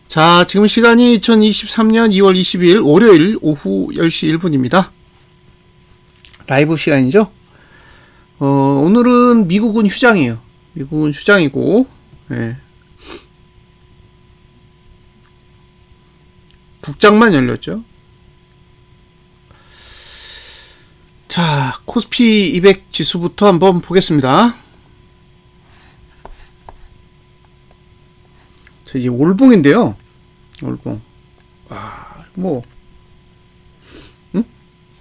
자, 지금 시간이 2023년 2월 20일 월요일 오후 10시 1분입니다. 라이브 시간이죠. 오늘은 미국은 휴장이에요. 미국은 휴장이고, 예. 국장만 열렸죠. 자, 코스피 200 지수부터 한번 보겠습니다. 자, 이제 월봉인데요. 월봉.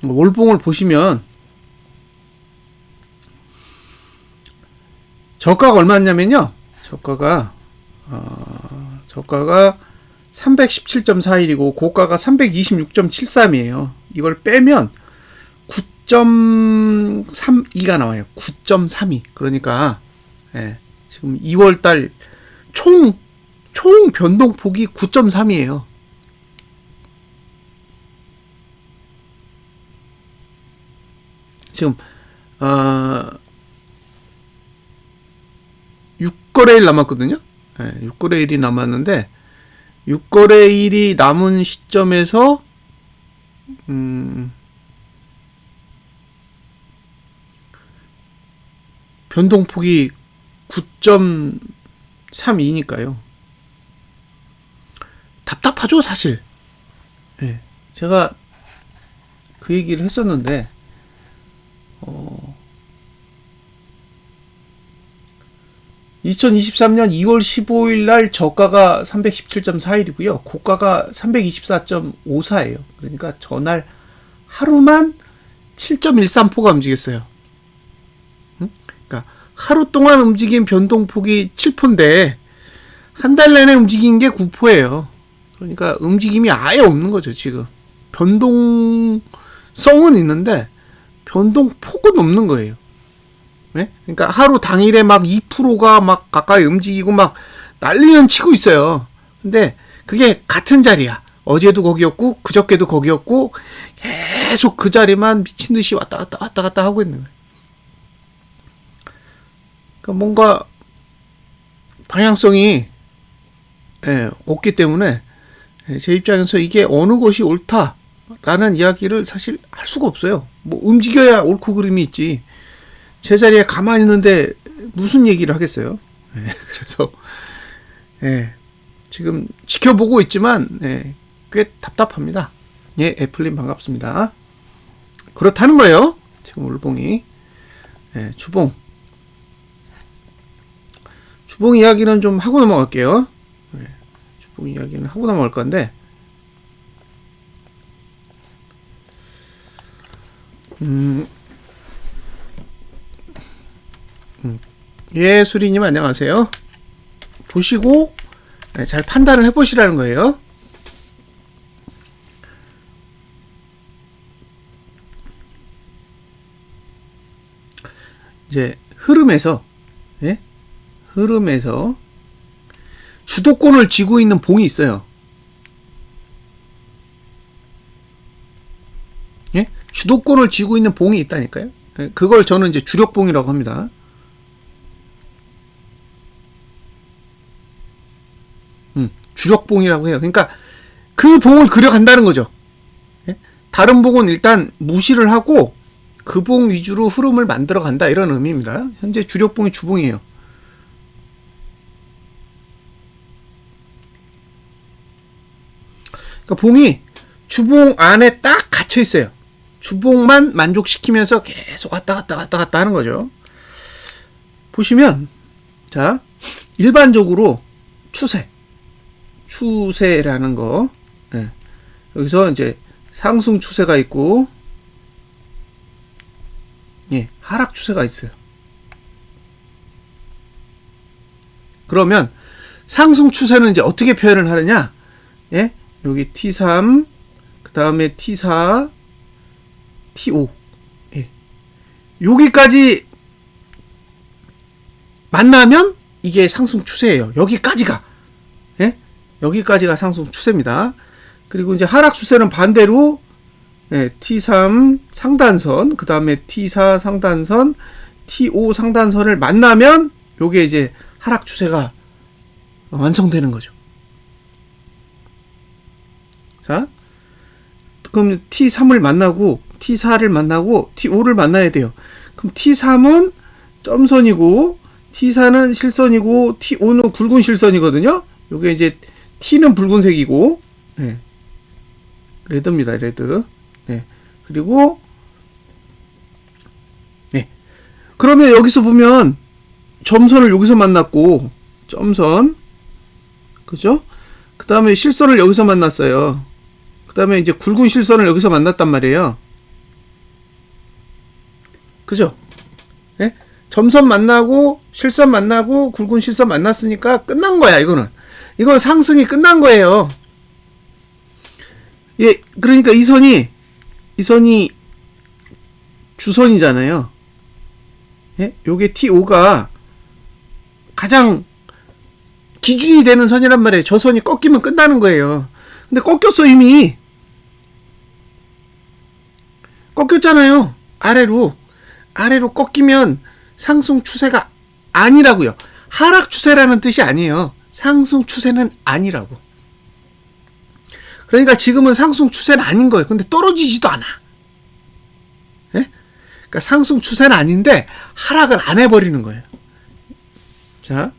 월봉을 보시면, 저가가 얼마냐면요. 저가가 317.41이고, 고가가 326.73이에요. 이걸 빼면 9.32가 나와요. 9.32. 그러니까, 예, 지금 2월달 총 변동폭이 9.3이에요. 지금 6거래일 남았거든요. 네, 6거래일이 남았는데 6거래일이 남은 시점에서 변동폭이 9.32니까요. 답답하죠, 사실. 네, 제가 그 얘기를 했었는데 2023년 2월 15일 날 저가가 317.41이고요. 고가가 324.54예요. 그러니까 전날 하루만 7.13%가 움직였어요. 그러니까 하루 동안 움직인 변동폭이 7%인데 한 달 내내 움직인 게 9%예요. 그러니까 움직임이 아예 없는 거죠, 지금. 변동성은 있는데 변동폭은 없는 거예요. 네? 그러니까 하루 당일에 막 2%가 막 가까이 움직이고 막 난리는 치고 있어요. 근데 그게 같은 자리야. 어제도 거기였고 그저께도 거기였고 계속 그 자리만 미친 듯이 왔다 갔다 하고 있는 거예요. 그러니까 뭔가 방향성이 없기 때문에 제 입장에서 이게 어느 것이 옳다라는 이야기를 사실 할 수가 없어요. 뭐 움직여야 옳고 그름이 있지. 제자리에 가만히 있는데 무슨 얘기를 하겠어요. 그래서 지금 지켜보고 있지만 꽤 답답합니다. 애플님 반갑습니다. 그렇다는 거예요. 지금 월봉이 주봉 이야기는 좀 하고 넘어갈게요. 주봉 이야기는 하고 넘어갈 건데 수리님 안녕하세요. 보시고 잘 판단을 해보시라는 거예요. 이제 흐름에서 주도권을 쥐고 있는 봉이 있어요. 주도권을 쥐고 있는 봉이 있다니까요. 그걸 저는 이제 주력봉이라고 합니다. 주력봉이라고 해요. 그러니까 그 봉을 그려간다는 거죠. 다른 봉은 일단 무시를 하고 그 봉 위주로 흐름을 만들어 간다, 이런 의미입니다. 현재 주력봉이 주봉이에요. 그러니까 봉이 주봉 안에 딱 갇혀 있어요. 주봉만 만족시키면서 계속 왔다 갔다 하는 거죠. 보시면 자, 일반적으로 추세라는 거, 여기서 이제 상승 추세가 있고 하락 추세가 있어요. 그러면 상승 추세는 이제 어떻게 표현을 하느냐? 여기 T3, 그 다음에 T4, T5, 여기까지 만나면 이게 상승 추세예요. 여기까지가 상승 추세입니다. 그리고 이제 하락 추세는 반대로 T3 상단선, 그 다음에 T4 상단선, T5 상단선을 만나면 요게 이제 하락 추세가 완성되는 거죠. 자, 그럼 T3을 만나고 T4를 만나고 T5를 만나야 돼요. 그럼 T3은 점선이고 T4는 실선이고 T5는 굵은 실선이거든요. 요게 이제 T는 붉은색이고, 네. 레드입니다. 레드. 네. 그리고 네. 그러면 여기서 보면 점선을 여기서 만났고 점선, 그죠? 그 다음에 실선을 여기서 만났어요. 그 다음에 이제 굵은 실선을 여기서 만났단 말이에요. 그죠? 네? 점선 만나고 실선 만나고 굵은 실선 만났으니까 끝난 거야. 이건 상승이 끝난 거예요. 예, 그러니까 이 선이 주선이잖아요. 예? 요게 T5가 가장 기준이 되는 선이란 말이에요. 저 선이 꺾이면 끝나는 거예요. 근데 꺾였어, 이미. 꺾였잖아요. 아래로 꺾이면 상승 추세가 아니라고요. 하락 추세라는 뜻이 아니에요. 상승 추세는 아니라고. 그러니까 지금은 상승 추세는 아닌 거예요. 근데 떨어지지도 않아. 예? 그러니까 상승 추세는 아닌데 하락을 안 해버리는 거예요. 자,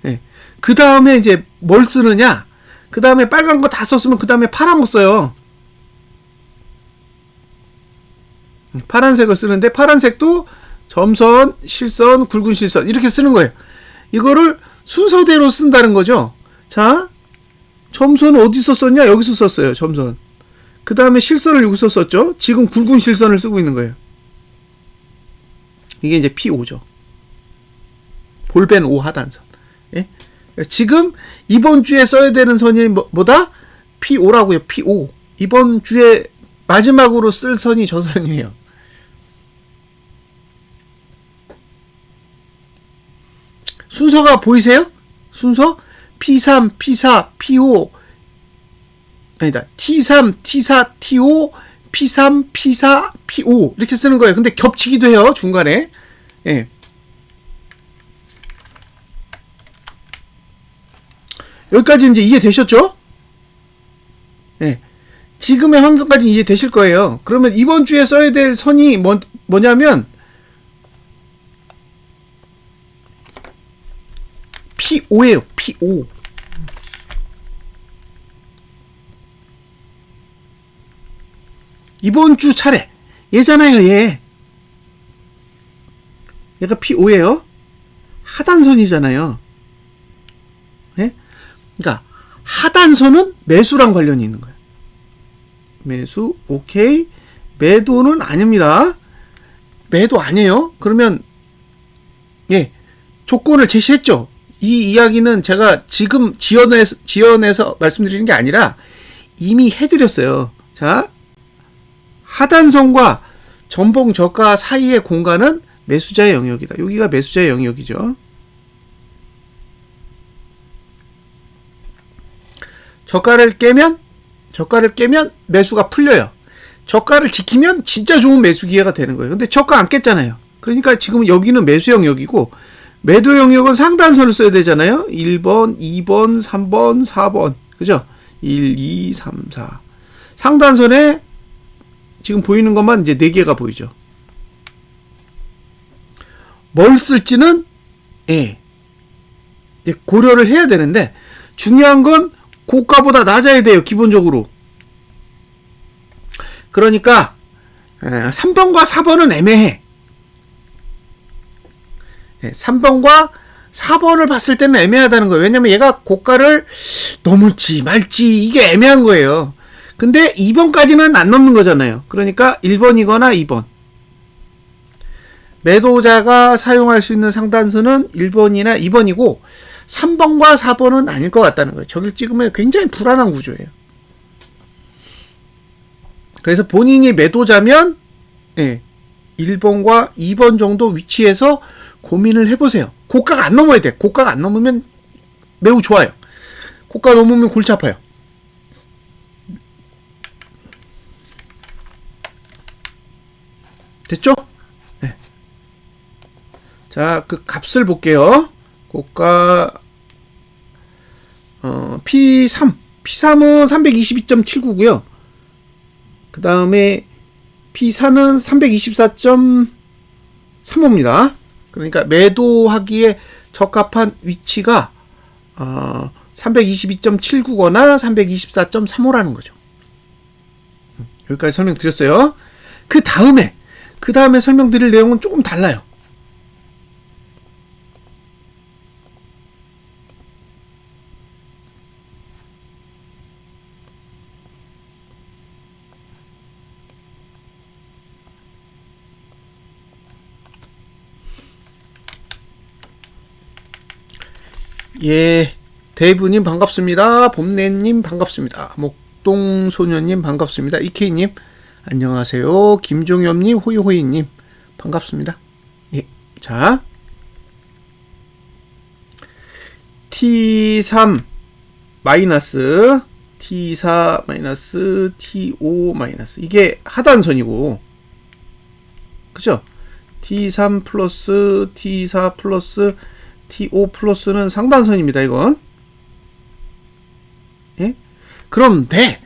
예. 그 다음에 이제 뭘 쓰느냐? 그 다음에 빨간 거 다 썼으면 그 다음에 파란 거 써요. 파란색을 쓰는데 파란색도 점선, 실선, 굵은 실선 이렇게 쓰는 거예요. 이거를 순서대로 쓴다는 거죠. 자, 점선은 어디서 썼냐? 여기서 썼어요. 점선. 그 다음에 실선을 여기서 썼죠. 지금 굵은 실선을 쓰고 있는 거예요. 이게 이제 P5죠. 볼벤 5 하단선. 예? 지금 이번 주에 써야 되는 선이 뭐다? P5라고요. P5. 이번 주에 마지막으로 쓸 선이 저 선이에요. 순서가 보이세요? 순서? P3, P4, P5 아니다. T3, T4, T5, P3, P4, P5 이렇게 쓰는 거예요. 근데 겹치기도 해요. 중간에. 예. 여기까지 이제 이해되셨죠? 예. 지금의 환경까지 이해되실 거예요. 그러면 이번 주에 써야 될 선이 뭐냐면 P5예요. P5. 이번 주 차례. 얘잖아요, 얘. 얘가 P5예요. 하단선이잖아요. 네? 그러니까 하단선은 매수랑 관련이 있는 거예요. 매수, 오케이. 매도는 아닙니다. 매도 아니에요. 그러면 예, 조건을 제시했죠. 이 이야기는 제가 지금 지연해서 말씀드리는 게 아니라 이미 해드렸어요. 자, 하단선과 전봉 저가 사이의 공간은 매수자의 영역이다. 여기가 매수자의 영역이죠. 저가를 깨면 매수가 풀려요. 저가를 지키면 진짜 좋은 매수 기회가 되는 거예요. 근데 저가 안 깼잖아요. 그러니까 지금 여기는 매수 영역이고 매도 영역은 상단선을 써야 되잖아요. 1번, 2번, 3번, 4번. 그죠? 1, 2, 3, 4. 상단선에 지금 보이는 것만 이제 4개가 보이죠. 뭘 쓸지는 예, 고려를 해야 되는데 중요한 건 고가보다 낮아야 돼요. 기본적으로. 그러니까 3번과 4번은 애매해. 3번과 4번을 봤을 때는 애매하다는 거예요. 왜냐면 얘가 고가를 넘을지 말지 이게 애매한 거예요. 근데 2번까지는 안 넘는 거잖아요. 그러니까 1번이거나 2번. 매도자가 사용할 수 있는 상단선은 1번이나 2번이고 3번과 4번은 아닐 것 같다는 거예요. 저길 찍으면 굉장히 불안한 구조예요. 그래서 본인이 매도자면 1번과 2번 정도 위치에서 고민을 해보세요. 고가가 안 넘어야 돼. 고가가 안 넘으면 매우 좋아요. 고가 넘으면 골치 아파요. 됐죠? 네. 자, 그 값을 볼게요. 고가 P3 P3은 322.79고요. 그 다음에 P4는 324.35입니다. 그러니까 매도하기에 적합한 위치가 322.79거나 324.35라는 거죠. 여기까지 설명드렸어요. 그 다음에 설명드릴 내용은 조금 달라요. 예, 대부님 반갑습니다. 봄내님 반갑습니다. 목동소녀님 반갑습니다. 이케이님 안녕하세요. 김종엽님, 호이호이님 반갑습니다. 예, 자 T3 마이너스 T4 마이너스 T5 마이너스 이게 하단선이고, 그죠? T3 플러스 T4 플러스 T5 플러스는 상단선입니다. 이건. 예? 그런데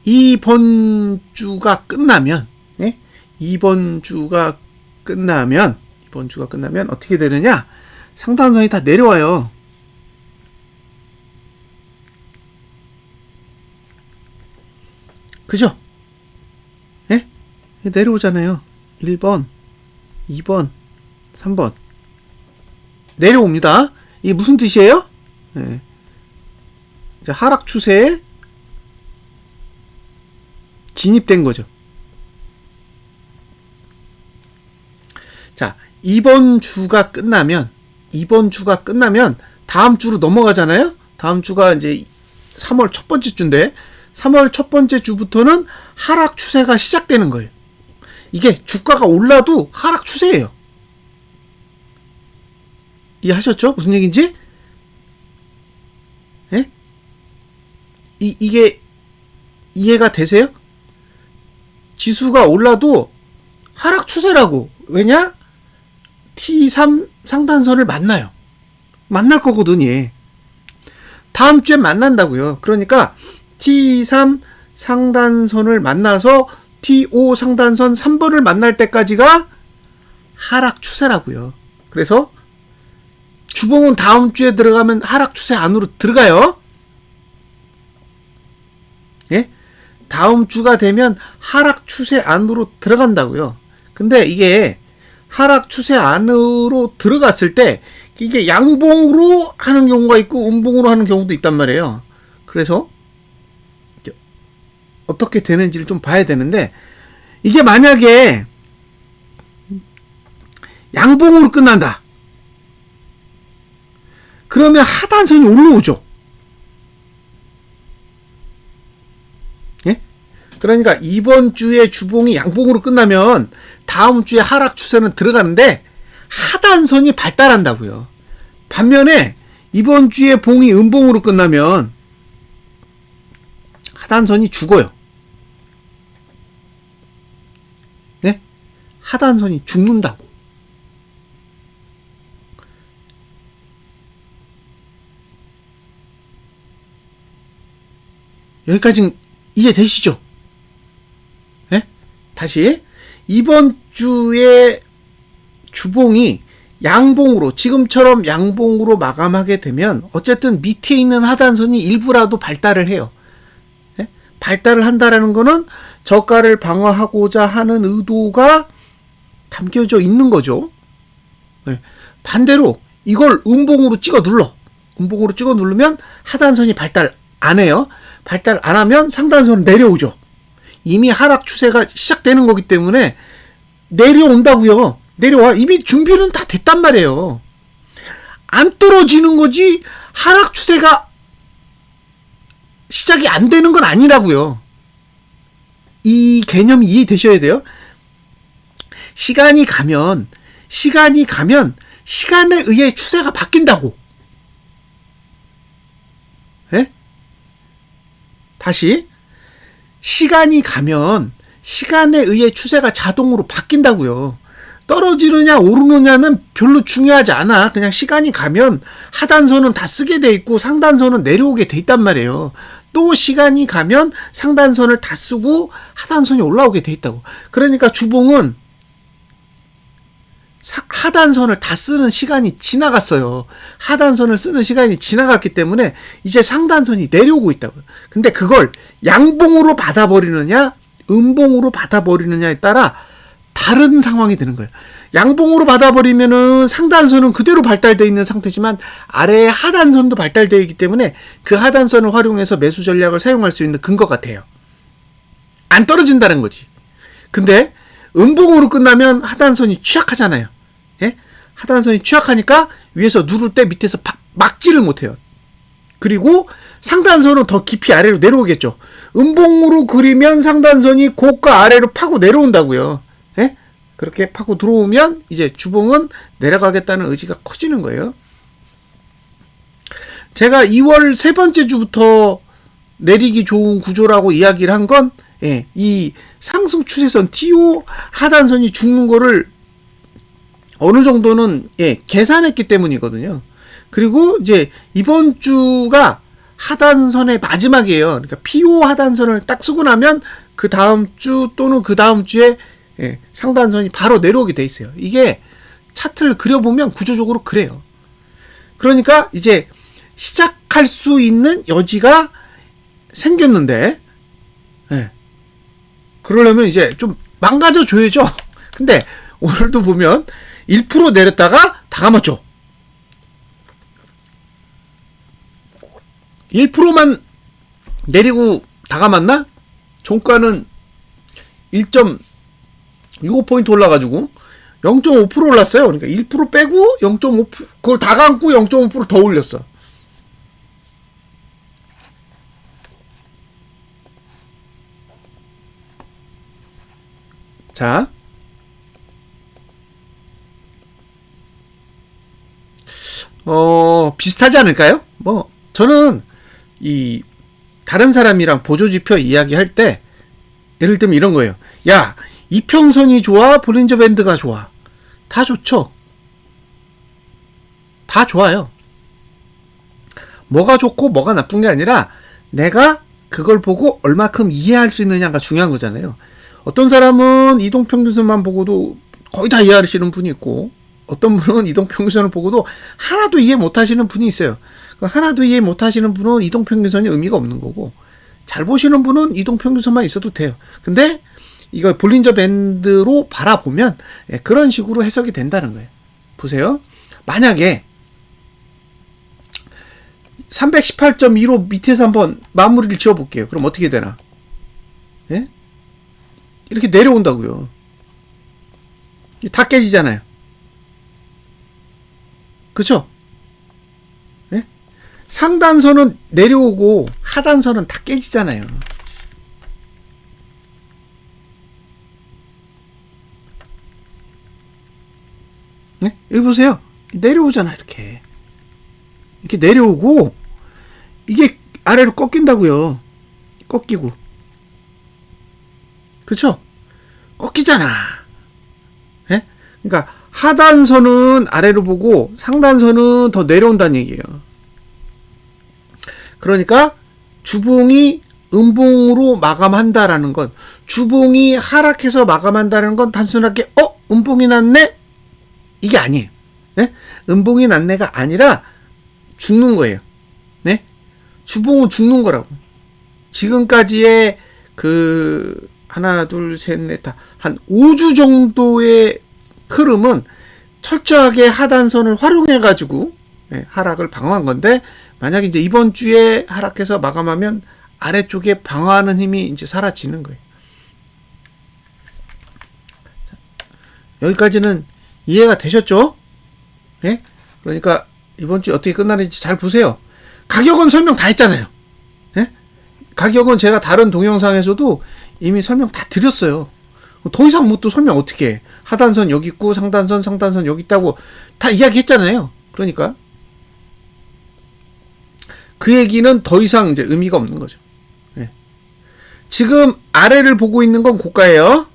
이번 주가 끝나면, 예? 이번 주가 끝나면 어떻게 되느냐? 상단선이 다 내려와요. 그죠? 예? 내려오잖아요. 1번, 2번, 3번. 내려옵니다. 이게 무슨 뜻이에요? 네. 이제 하락 추세에 진입된 거죠. 자, 이번 주가 끝나면 다음 주로 넘어가잖아요. 다음 주가 이제 3월 첫 번째 주인데 3월 첫 번째 주부터는 하락 추세가 시작되는 거예요. 이게 주가가 올라도 하락 추세예요. 이해하셨죠? 무슨 얘기인지? 예? 이게 이해가 되세요? 지수가 올라도 하락 추세라고. 왜냐? T3 상단선을 만나요. 만날 거거든, 얘. 다음 주에 만난다고요. 그러니까 T3 상단선을 만나서 T5 상단선 3번을 만날 때까지가 하락 추세라고요. 그래서 주봉은 다음 주에 들어가면 하락 추세 안으로 들어가요. 예? 다음 주가 되면 하락 추세 안으로 들어간다고요. 근데 이게 하락 추세 안으로 들어갔을 때 이게 양봉으로 하는 경우가 있고 음봉으로 하는 경우도 있단 말이에요. 그래서 어떻게 되는지를 좀 봐야 되는데, 이게 만약에 양봉으로 끝난다. 그러면 하단선이 올라오죠. 예? 그러니까 이번 주에 주봉이 양봉으로 끝나면 다음 주에 하락 추세는 들어가는데 하단선이 발달한다고요. 반면에 이번 주에 봉이 음봉으로 끝나면 하단선이 죽어요. 네? 하단선이 죽는다고. 여기까지는 이해되시죠? 네? 다시 이번 주에 주봉이 양봉으로, 지금처럼 양봉으로 마감하게 되면 어쨌든 밑에 있는 하단선이 일부라도 발달을 해요. 네? 발달을 한다라는 거는 저가를 방어하고자 하는 의도가 담겨져 있는 거죠. 네. 반대로 이걸 음봉으로 찍어 눌러. 음봉으로 찍어 누르면 하단선이 발달 안 해요. 발달 안 하면 상단선은 내려오죠. 이미 하락 추세가 시작되는 거기 때문에 내려온다고요. 내려와. 이미 준비는 다 됐단 말이에요. 안 떨어지는 거지 하락 추세가 시작이 안 되는 건 아니라고요. 이 개념이 이해되셔야 돼요. 시간이 가면 시간에 의해 추세가 바뀐다고. 예? 다시 시간이 가면 시간에 의해 추세가 자동으로 바뀐다고요. 떨어지느냐 오르느냐는 별로 중요하지 않아. 그냥 시간이 가면 하단선은 다 쓰게 돼 있고 상단선은 내려오게 돼 있단 말이에요. 또 시간이 가면 상단선을 다 쓰고 하단선이 올라오게 돼 있다고. 그러니까 주봉은 하단선을 다 쓰는 시간이 지나갔어요. 하단선을 쓰는 시간이 지나갔기 때문에 이제 상단선이 내려오고 있다고요. 근데 그걸 양봉으로 받아버리느냐 음봉으로 받아버리느냐에 따라 다른 상황이 되는 거예요. 양봉으로 받아버리면은 상단선은 그대로 발달되어 있는 상태지만 아래에 하단선도 발달되어 있기 때문에 그 하단선을 활용해서 매수 전략을 사용할 수 있는 근거가 돼요. 안 떨어진다는 거지. 근데 음봉으로 끝나면 하단선이 취약하잖아요. 예? 하단선이 취약하니까 위에서 누를 때 밑에서 막지를 못해요. 그리고 상단선은 더 깊이 아래로 내려오겠죠. 음봉으로 그리면 상단선이 고가 아래로 파고 내려온다고요. 예? 그렇게 파고 들어오면 이제 주봉은 내려가겠다는 의지가 커지는 거예요. 제가 2월 세 번째 주부터 내리기 좋은 구조라고 이야기를 한 건 이 상승 추세선 TO 하단선이 죽는 거를 어느 정도는 계산했기 때문이거든요. 그리고 이제 이번 주가 하단선의 마지막이에요. 그러니까 PO 하단선을 딱 쓰고 나면 그 다음 주 또는 그 다음 주에 상단선이 바로 내려오게 돼 있어요. 이게 차트를 그려보면 구조적으로 그래요. 그러니까 이제 시작할 수 있는 여지가 생겼는데 그러려면 이제 좀 망가져 줘야죠. 근데 오늘도 보면 1% 내렸다가 다 감았죠. 1%만 내리고 다 감았나? 종가는 1.65포인트 올라가지고 0.5% 올랐어요. 그러니까 1% 빼고 0.5% 그걸 다 감고 0.5% 더 올렸어. 자, 비슷하지 않을까요? 뭐 저는 이 다른 사람이랑 보조지표 이야기할 때 예를 들면 이런 거예요. 야, 이평선이 좋아, 볼린저 밴드가 좋아. 다 좋죠. 다 좋아요. 뭐가 좋고 뭐가 나쁜 게 아니라 내가 그걸 보고 얼마큼 이해할 수 있느냐가 중요한 거잖아요. 어떤 사람은 이동평균선만 보고도 거의 다 이해하시는 분이 있고 어떤 분은 이동평균선을 보고도 하나도 이해 못하시는 분이 있어요. 하나도 이해 못하시는 분은 이동평균선이 의미가 없는 거고 잘 보시는 분은 이동평균선만 있어도 돼요. 근데 이걸 볼린저 밴드로 바라보면 그런 식으로 해석이 된다는 거예요. 보세요. 만약에 318.25 밑에서 한번 마무리를 지어볼게요. 그럼 어떻게 되나? 예? 이렇게 내려온다고요. 다 깨지잖아요. 그쵸? 예? 상단선은 내려오고 하단선은 다 깨지잖아요. 예? 여기 보세요. 내려오잖아, 이렇게. 이렇게 내려오고 이게 아래로 꺾인다고요. 꺾이고. 그쵸? 꺾이잖아. 예? 그러니까 하단선은 아래로 보고 상단선은 더 내려온다는 얘기예요. 그러니까 주봉이 음봉으로 마감한다라는 건 주봉이 하락해서 마감한다는 건 단순하게 음봉이 났네? 이게 아니에요. 네? 음봉이 났네가 아니라 죽는 거예요. 네? 주봉은 죽는 거라고. 지금까지의 하나, 둘, 셋, 넷, 다 한 5주 정도의 흐름은 철저하게 하단선을 활용해가지고 하락을 방어한 건데, 만약에 이제 이번 주에 하락해서 마감하면 아래쪽에 방어하는 힘이 이제 사라지는 거예요. 여기까지는 이해가 되셨죠? 예? 그러니까 이번 주 어떻게 끝나는지 잘 보세요. 가격은 설명 다 했잖아요. 예? 가격은 제가 다른 동영상에서도 이미 설명 다 드렸어요. 더 이상 뭐 또 설명 어떻게 해. 하단선 여기 있고 상단선 여기 있다고 다 이야기했잖아요. 그러니까 그 얘기는 더 이상 이제 의미가 없는 거죠. 예. 지금 아래를 보고 있는 건 고가예요.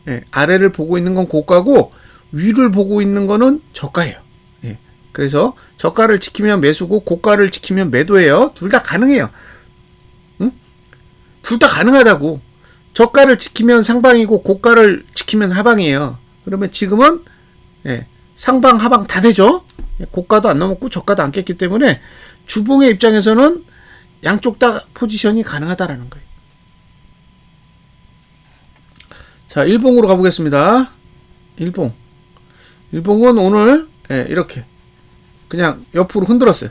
예. 아래를 보고 있는 건 고가고 위를 보고 있는 거는 저가예요. 예. 그래서 저가를 지키면 매수고 고가를 지키면 매도예요. 둘 다 가능해요. 응? 둘 다 가능하다고. 저가를 지키면 상방이고 고가를 지키면 하방이에요. 그러면 지금은 예, 상방 하방 다 되죠. 고가도 안 넘었고 저가도 안 깼기 때문에 주봉의 입장에서는 양쪽 다 포지션이 가능하다라는 거예요. 자, 일봉으로 가보겠습니다. 일봉은 오늘 예, 이렇게 그냥 옆으로 흔들었어요.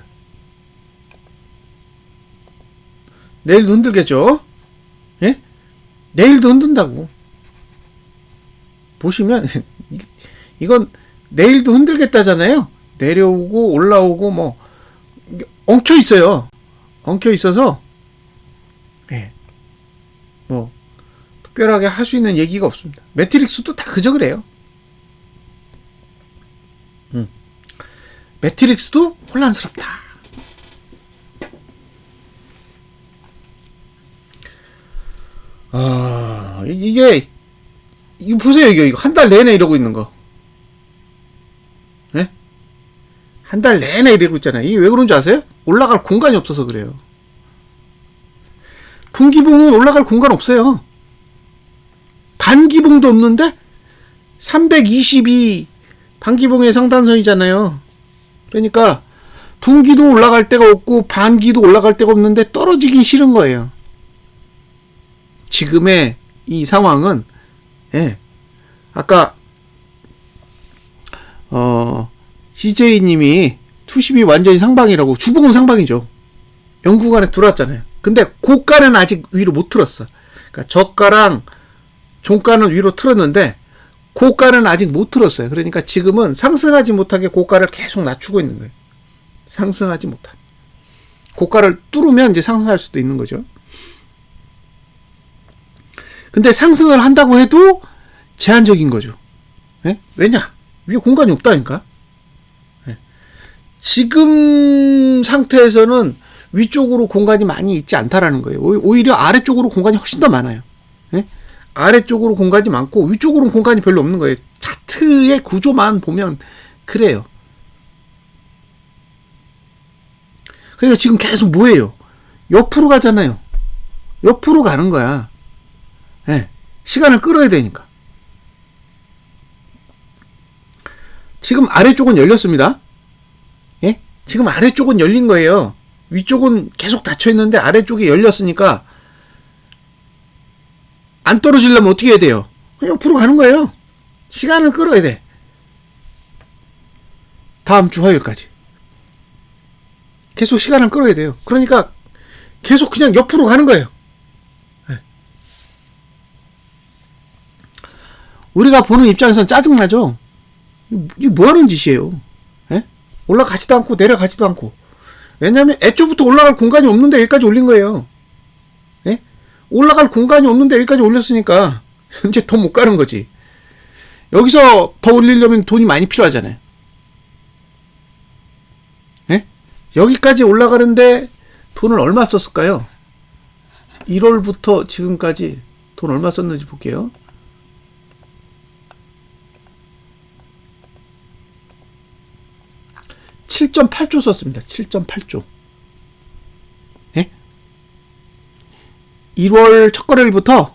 내일도 흔들겠죠? 예? 내일도 흔든다고. 보시면 이건 내일도 흔들겠다잖아요. 내려오고 올라오고 뭐 엉켜 있어요. 엉켜 있어서 예. 뭐 특별하게 할 수 있는 얘기가 없습니다. 매트릭스도 다 그저 그래요. 매트릭스도 혼란스럽다. 이게 이거 보세요. 이거 한 달 내내 이러고 있는 거. 예? 한 달 내내 이러고 있잖아요. 이게 왜 그런지 아세요? 올라갈 공간이 없어서 그래요. 분기봉은 올라갈 공간 없어요. 반기봉도 없는데 322 반기봉의 상단선이잖아요. 그러니까 분기도 올라갈 데가 없고 반기도 올라갈 데가 없는데 떨어지긴 싫은 거예요. 지금의 이 상황은 예. 아까 CJ님이 투심이 완전히 상방이라고. 주봉은 상방이죠. 연구간에 들어왔잖아요. 근데 고가는 아직 위로 못 틀었어. 그러니까 저가랑 종가는 위로 틀었는데 고가는 아직 못 틀었어요. 그러니까 지금은 상승하지 못하게 고가를 계속 낮추고 있는 거예요. 상승하지 못한. 고가를 뚫으면 이제 상승할 수도 있는 거죠. 근데 상승을 한다고 해도 제한적인 거죠. 예? 왜냐? 위에 공간이 없다니까. 예. 지금 상태에서는 위쪽으로 공간이 많이 있지 않다라는 거예요. 오히려 아래쪽으로 공간이 훨씬 더 많아요. 예? 아래쪽으로 공간이 많고 위쪽으로는 공간이 별로 없는 거예요. 차트의 구조만 보면 그래요. 그러니까 지금 계속 뭐예요? 옆으로 가잖아요. 옆으로 가는 거야. 예. 시간을 끌어야 되니까. 지금 아래쪽은 열렸습니다. 예? 지금 아래쪽은 열린 거예요. 위쪽은 계속 닫혀 있는데 아래쪽이 열렸으니까 안 떨어지려면 어떻게 해야 돼요? 그냥 옆으로 가는 거예요. 시간을 끌어야 돼. 다음 주 화요일까지. 계속 시간을 끌어야 돼요. 그러니까 계속 그냥 옆으로 가는 거예요. 네. 우리가 보는 입장에서는 짜증나죠? 이게 뭐 하는 짓이에요? 네? 올라가지도 않고 내려가지도 않고. 왜냐면 애초부터 올라갈 공간이 없는데 여기까지 올린 거예요. 네? 올라갈 공간이 없는데 여기까지 올렸으니까 이제 더 못 가는 거지. 여기서 더 올리려면 돈이 많이 필요하잖아요. 네? 여기까지 올라가는데 돈을 얼마 썼을까요? 1월부터 지금까지 돈 얼마 썼는지 볼게요. $7.8조 썼습니다. 7.8조. 예? 1월 첫 거래일부터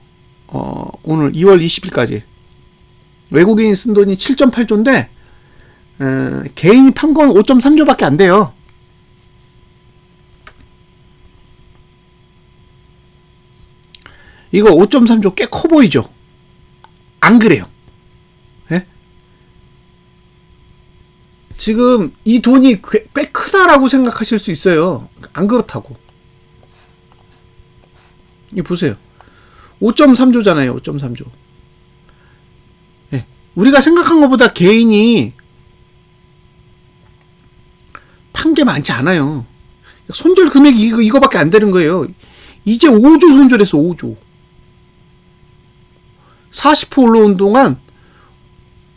오늘 2월 20일까지 외국인이 쓴 돈이 7.8조인데 개인이 판 건 5.3조밖에 안 돼요. 이거 5.3조 꽤 커 보이죠? 안 그래요. 예? 지금 이 돈이 꽤 크다라고 생각하실 수 있어요. 안 그렇다고. 이 보세요. 5.3조잖아요. 5.3조. 예. 우리가 생각한 것보다 개인이 판 게 많지 않아요. 손절 금액이 이거밖에 안 되는 거예요. 이제 5조 손절했어. 5조. 40% 올라온 동안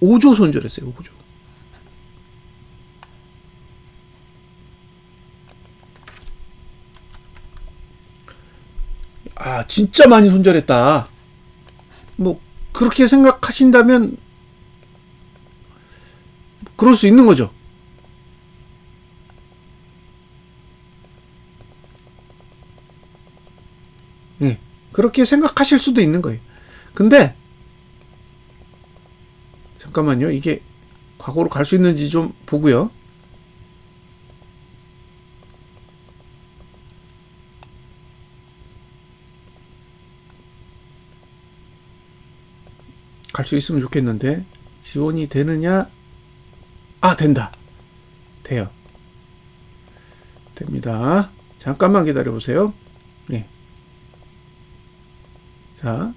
5조 손절했어요. 5조. 아, 진짜 많이 손절했다. 뭐 그렇게 생각하신다면 그럴 수 있는 거죠. 네. 그렇게 생각하실 수도 있는 거예요. 근데 잠깐만요. 이게 과거로 갈 수 있는지 좀 보고요. 갈 수 있으면 좋겠는데 지원이 되느냐? 아, 된다. 돼요. 됩니다. 잠깐만 기다려 보세요. 네. 자.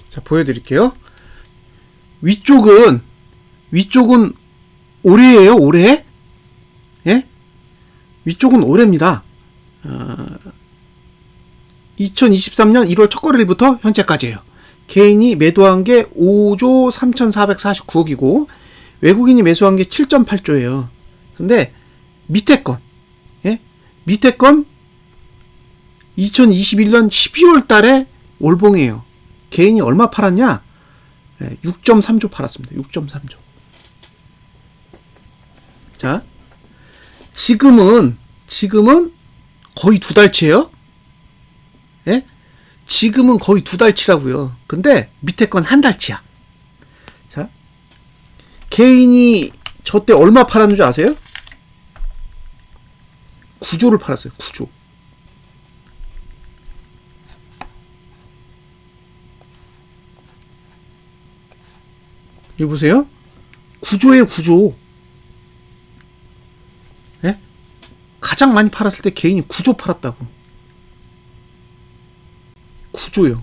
자, 보여드릴게요. 위쪽은 올해예요, 올해? 예? 위쪽은 올해입니다. 2023년 1월 첫 거래일부터 현재까지예요. 개인이 매도한 게 5조 3,449억이고 외국인이 매수한 게 7.8조예요. 근데 밑에 건, 예? 밑에 건 2021년 12월 달에 월봉이에요. 개인이 얼마 팔았냐? 6.3조 팔았습니다. 6.3조. 자, 지금은 거의 두 달치예요. 예? 지금은 거의 두 달치라고요. 근데 밑에 건 한 달치야. 자, 개인이 저 때 얼마 팔았는 줄 아세요? 9조를 팔았어요. 9조. 여기 보세요. 9조예요, 9조. 예? 가장 많이 팔았을 때 개인이 9조 팔았다고. 9조요.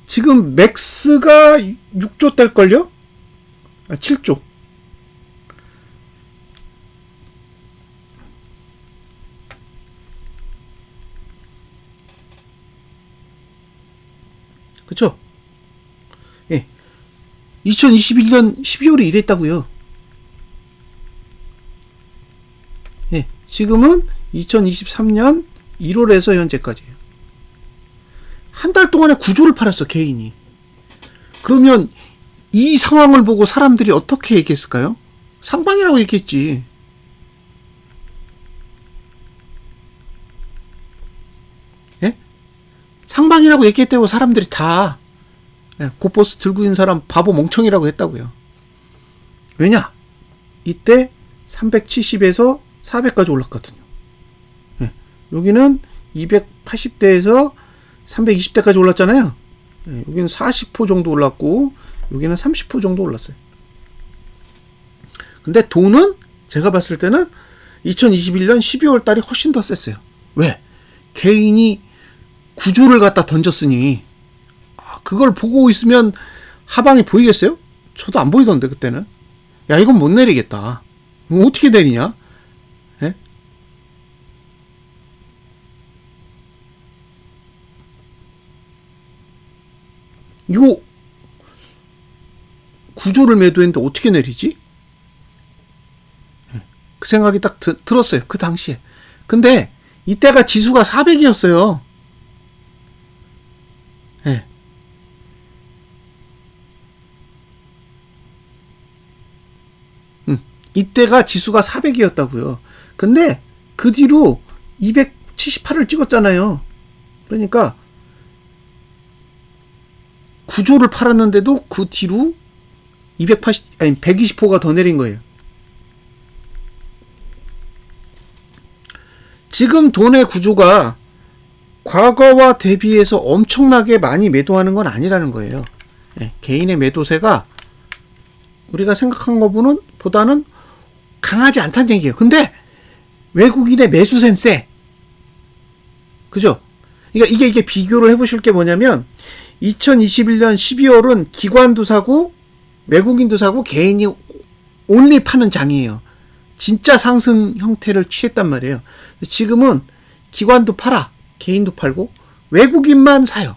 지금 맥스가 6조 뗄걸요? 아, 7조. 그쵸? 예. 2021년 12월에 이랬다고요. 예. 지금은 2023년 1월에서 현재까지예요. 한 달 동안에 9조를 팔았어, 개인이. 그러면 이 상황을 보고 사람들이 어떻게 얘기했을까요? 상방이라고 얘기했지. 예? 상방이라고 얘기했다고 사람들이 다 고버스 들고 있는 사람 바보 멍청이라고 했다고요. 왜냐? 이때 370에서 400까지 올랐거든요. 예. 여기는 280대에서 320대까지 올랐잖아요. 예. 여기는 40% 정도 올랐고 여기는 30% 정도 올랐어요. 근데 돈은 제가 봤을 때는 2021년 12월 달이 훨씬 더 셌어요. 왜? 개인이 구조를 갖다 던졌으니 그걸 보고 있으면 하방이 보이겠어요? 저도 안 보이던데 그때는. 야, 이건 못 내리겠다. 어떻게 내리냐? 예? 이거 구조를 매도했는데 어떻게 내리지? 그 생각이 딱 들었어요. 그 당시에. 근데 이때가 지수가 400이었어요. 예. 이때가 지수가 400이었다고요. 근데 그 뒤로 278을 찍었잖아요. 그러니까 구조를 팔았는데도 그 뒤로 120호가 더 내린 거예요. 지금 돈의 구조가 과거와 대비해서 엄청나게 많이 매도하는 건 아니라는 거예요. 예, 개인의 매도세가 우리가 생각한 것보다는 강하지 않다는 얘기예요. 근데 외국인의 매수세는 세. 그죠? 그러니까 이게 비교를 해보실 게 뭐냐면 2021년 12월은 기관도 사고 외국인도 사고 개인이 온리 파는 장이에요. 진짜 상승 형태를 취했단 말이에요. 지금은 기관도 팔아, 개인도 팔고 외국인만 사요.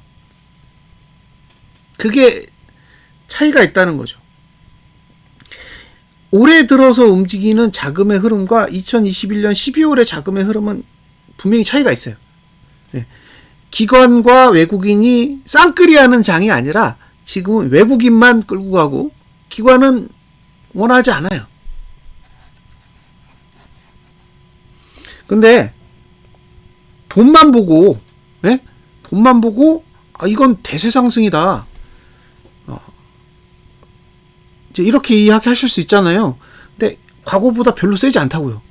그게 차이가 있다는 거죠. 올해 들어서 움직이는 자금의 흐름과 2021년 12월의 자금의 흐름은 분명히 차이가 있어요. 네. 기관과 외국인이 쌍끌이하는 장이 아니라 지금은 외국인만 끌고 가고 기관은 원하지 않아요. 근데 돈만 보고, 예? 돈만 보고 이건 대세 상승이다. 이제 이렇게 이야기하실 수 있잖아요. 근데 과거보다 별로 세지 않다고요.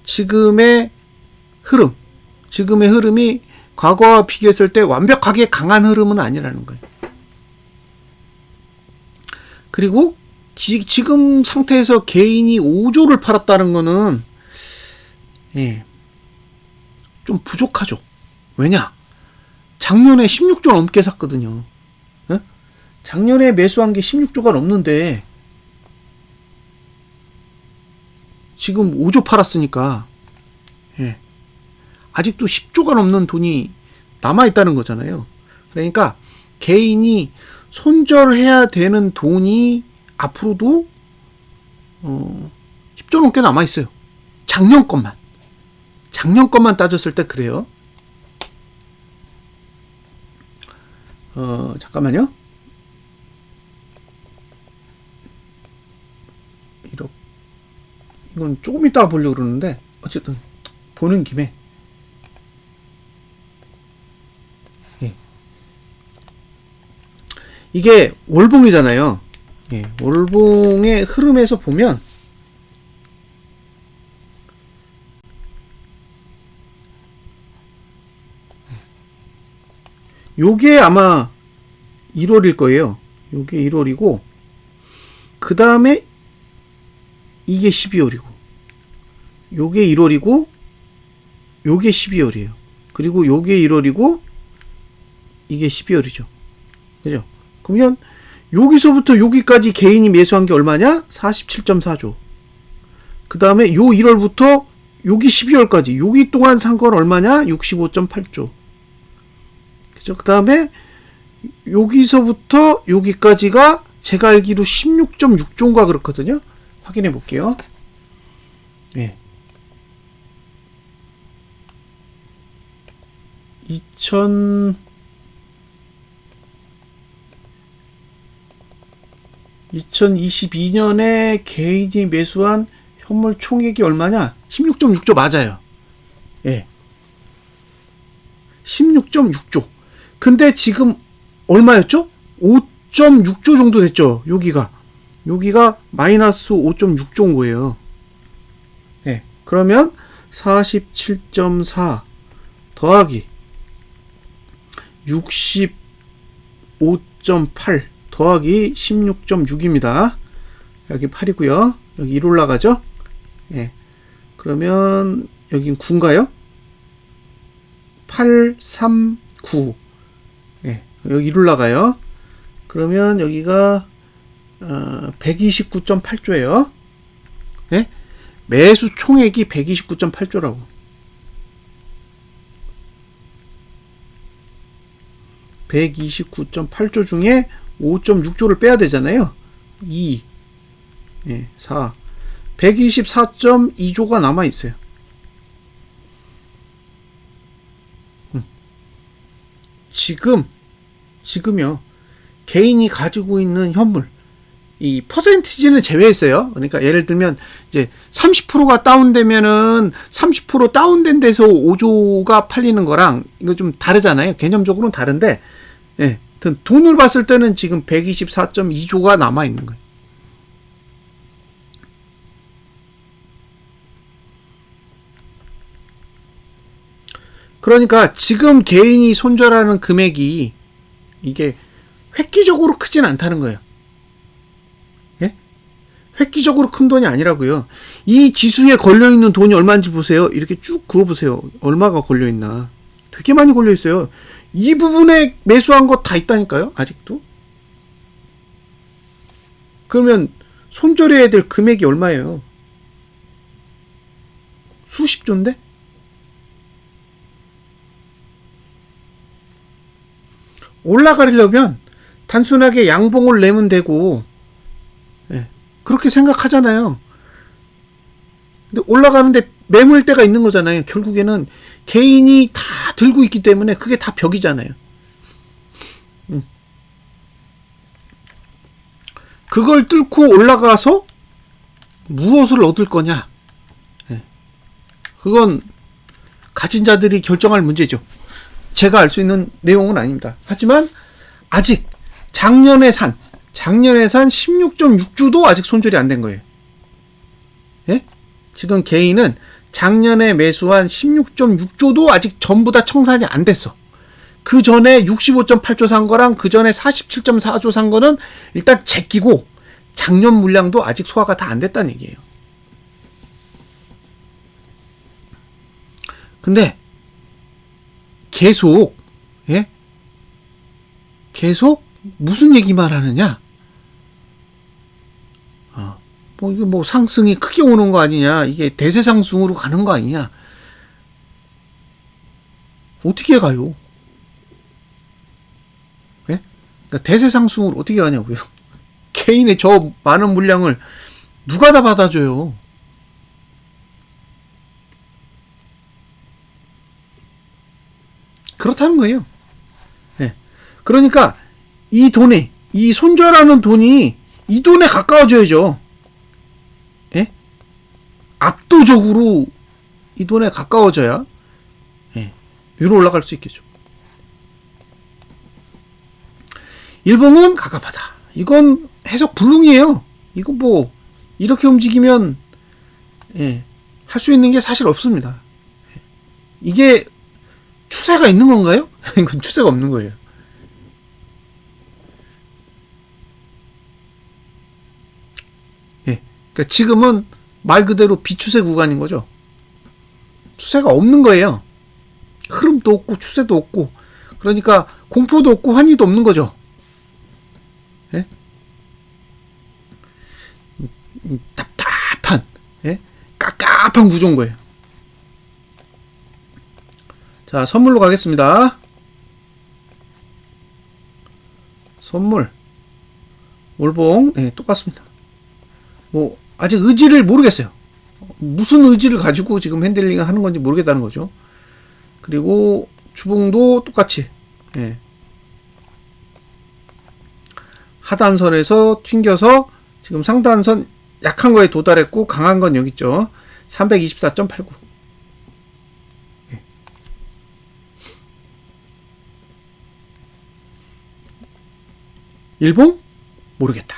지금의 흐름이 과거와 비교했을 때 완벽하게 강한 흐름은 아니라는 거예요. 그리고 지금 상태에서 개인이 5조를 팔았다는 거는 좀 부족하죠. 왜냐? 작년에 16조 넘게 샀거든요. 작년에 매수한 게 16조가 넘는데 지금 5조 팔았으니까 아직도 10조가 넘는 돈이 남아있다는 거잖아요. 그러니까 개인이 손절해야 되는 돈이 앞으로도 10조 넘게 남아있어요. 작년 것만 따졌을 때 그래요. 잠깐만요. 이건 조금 이따가 보려고 그러는데 어쨌든 보는 김에 이게 월봉이잖아요. 월봉의 흐름에서 보면 요게 아마 1월일 거예요. 요게 1월이고 그 다음에 이게 12월이고 요게 1월이고 요게 12월이에요. 그리고 요게 1월이고 이게 12월이죠. 그죠? 그러면 여기서부터 여기까지 개인이 매수한 게 얼마냐? 47.4조. 그 다음에 요 1월부터 여기 12월까지 여기 동안 산 건 얼마냐? 65.8조. 그죠? 그 다음에 여기서부터 여기까지가 제가 알기로 16.6조인가 그렇거든요. 확인해 볼게요. 2022년에 개인이 매수한 현물 총액이 얼마냐? 16.6조 맞아요. 16.6조. 근데 지금 얼마였죠? 5.6조 정도 됐죠. 여기가 마이너스 5.6조인 거예요. 그러면 47.4 더하기 65.8 더하기 16.6입니다. 여기 8이고요. 여기 1 올라가죠? 그러면 여긴 9인가요? 8, 3, 9. 여기 1 올라가요. 그러면 여기가 129.8조예요. 매수 총액이 129.8조라고. (129.8조) 중에 5.6조를 빼야 되잖아요. 2, 4, 124.2조가 남아있어요. 지금요, 개인이 가지고 있는 현물, 이 퍼센티지는 제외했어요. 그러니까 예를 들면 이제 30%가 다운되면은 30% 다운된 데서 5조가 팔리는 거랑 이거 좀 다르잖아요. 개념적으로는 다른데, 돈을 봤을 때는 지금 124.2조가 남아 있는 거예요. 그러니까 지금 개인이 손절하는 금액이 이게 획기적으로 크진 않다는 거예요. 획기적으로 큰 돈이 아니라고요. 이 지수에 걸려있는 돈이 얼마인지 보세요. 이렇게 쭉 그어보세요. 얼마가 걸려있나. 되게 많이 걸려있어요. 이 부분에 매수한 거 다 있다니까요. 아직도. 그러면 손절해야 될 금액이 얼마예요? 수십조인데? 올라가려면 단순하게 양봉을 내면 되고, 그렇게 생각하잖아요. 근데 올라가는데 매물대가 있는 거잖아요. 결국에는 개인이 다 들고 있기 때문에 그게 다 벽이잖아요. 그걸 뚫고 올라가서 무엇을 얻을 거냐? 예. 그건 가진 자들이 결정할 문제죠. 제가 알 수 있는 내용은 아닙니다. 하지만 아직 작년에 산 16.6주도 아직 손절이 안 된 거예요. 예? 지금 개인은 작년에 매수한 16.6조도 아직 전부 다 청산이 안 됐어. 그 전에 65.8조 산 거랑 그 전에 47.4조 산 거는 일단 제끼고 작년 물량도 아직 소화가 다 안 됐다는 얘기예요. 근데 계속 무슨 얘기만 하느냐? 이게 뭐 상승이 크게 오는 거 아니냐? 이게 대세상승으로 가는 거 아니냐? 어떻게 가요? 예? 그러니까 대세상승으로 어떻게 가냐고요? 개인의 저 많은 물량을 누가 다 받아줘요? 그렇다는 거예요. 예. 그러니까 이 손절하는 돈이 이 돈에 가까워져야죠. 예? 압도적으로 이 돈에 가까워져야 위로 올라갈 수 있겠죠. 일봉은 가깝하다. 이건 해석 불능이에요. 이거 뭐 이렇게 움직이면 할 수 있는 게 사실 없습니다. 이게 추세가 있는 건가요? 이건 추세가 없는 거예요. 그러니까 지금은 말 그대로 비추세 구간인 거죠. 추세가 없는 거예요. 흐름도 없고 추세도 없고, 그러니까 공포도 없고 환희도 없는 거죠. 예? 답답한, 깝깝한 구조인 거예요. 자, 선물로 가겠습니다. 선물 올봉 똑같습니다. 뭐 아직 의지를 모르겠어요. 무슨 의지를 가지고 지금 핸들링을 하는 건지 모르겠다는 거죠. 그리고 주봉도 똑같이 하단선에서 튕겨서 지금 상단선 약한 거에 도달했고 강한 건 여기 있죠. 324.89. 일봉? 모르겠다.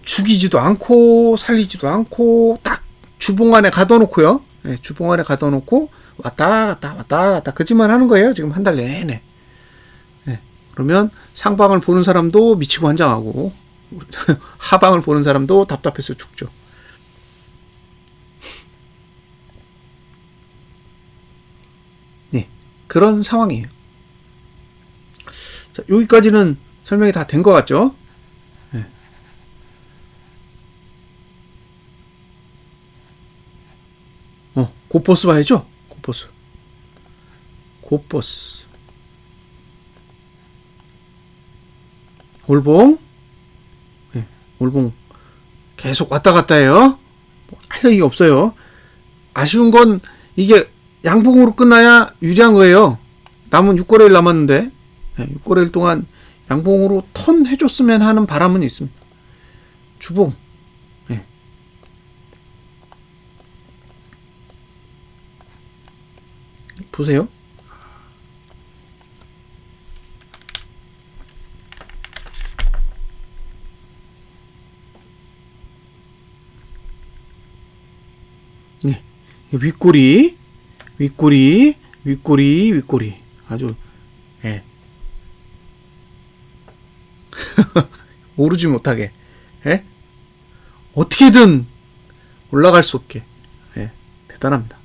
죽이지도 않고 살리지도 않고 딱 주봉 안에 가둬놓고요. 주봉 안에 가둬놓고 왔다 갔다 그짓만 하는 거예요. 지금 한 달 내내. 그러면 상방을 보는 사람도 미치고 환장하고 하방을 보는 사람도 답답해서 죽죠. 그런 상황이에요. 자, 여기까지는 설명이 다 된 것 같죠? 고버스 봐야죠. 고버스 올봉 올봉 계속 왔다 갔다 해요. 할 얘기가 없어요. 아쉬운 건 이게 양봉으로 끝나야 유리한 거예요. 남은 6거래일 남았는데 6거래일 동안 양봉으로 턴 해줬으면 하는 바람은 있습니다. 주봉 보세요. 윗꼬리 아주 오르지 못하게 어떻게든 올라갈 수 없게 대단합니다.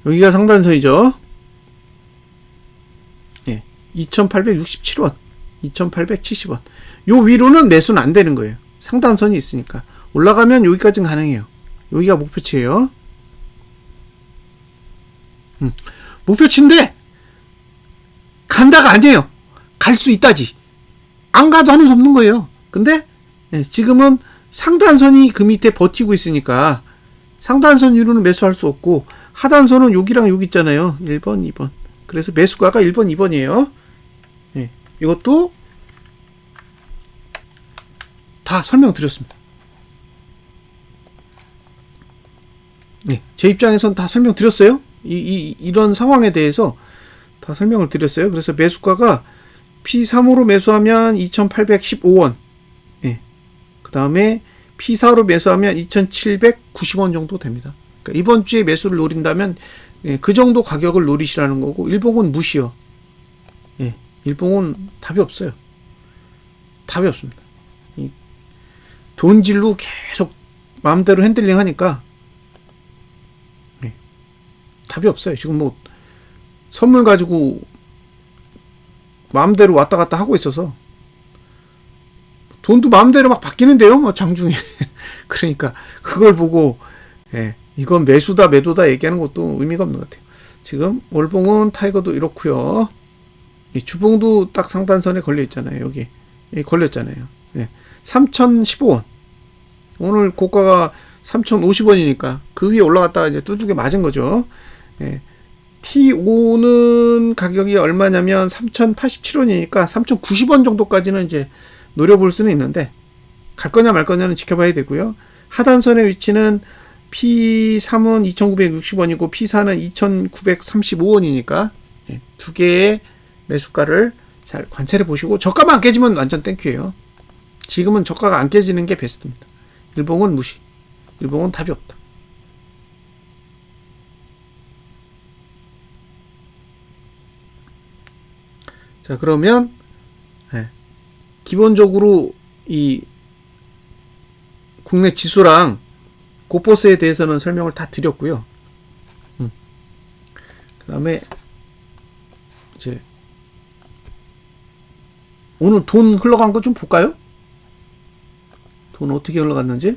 여기가 상단선이죠. 2867원 2870원 요 위로는 매수는 안 되는 거예요. 상단선이 있으니까 올라가면 여기까지는 가능해요. 여기가 목표치예요. 목표치인데 간다가 아니에요. 갈 수 있다지. 안 가도 하는 수 없는 거예요. 근데 지금은 상단선이 그 밑에 버티고 있으니까 상단선 위로는 매수할 수 없고 하단선은 여기랑 여기 있잖아요. 1번, 2번. 그래서 매수가가 1번, 2번이에요. 이것도 다 설명드렸습니다. 네, 제 입장에선 다 설명드렸어요. 이런 상황에 대해서 다 설명을 드렸어요. 그래서 매수가가 P3으로 매수하면 2,815원. 예. 그 다음에 P4로 매수하면 2,790원 정도 됩니다. 그러니까 이번 주에 매수를 노린다면 예, 그 정도 가격을 노리시라는 거고, 일봉은 무시요. 예, 일봉은 답이 없어요. 답이 없습니다. 돈질로 계속 마음대로 핸들링 하니까 예, 답이 없어요. 지금 뭐 선물 가지고 마음대로 왔다 갔다 하고 있어서 돈도 마음대로 막 바뀌는데요, 뭐 장중에. 그러니까 그걸 보고 예, 이건 매수다 매도다 얘기하는 것도 의미가 없는 것 같아요. 지금 월봉은 타이거도 이렇고요. 이 주봉도 딱 상단선에 걸려 있잖아요. 여기 걸렸잖아요. 예, 3,015원. 오늘 고가가 3,050원이니까 그 위에 올라갔다가 이제 뚜둑에 맞은 거죠. 예, T5는 가격이 얼마냐면 3,087원이니까 3,090원 정도까지는 이제 노려볼 수는 있는데 갈 거냐 말 거냐는 지켜봐야 되고요. 하단선의 위치는 P3은 2,960원이고 P4는 2,935원이니까 두 개의 매수가를 잘 관찰해 보시고, 저가만 안 깨지면 완전 땡큐예요. 지금은 저가가 안 깨지는 게 베스트입니다. 일봉은 무시. 일봉은 답이 없다. 자, 그러면 기본적으로 이 국내 지수랑 고포스에 대해서는 설명을 다 드렸고요. 그 다음에 이제 오늘 돈 흘러간 거 좀 볼까요? 돈 어떻게 흘러갔는지.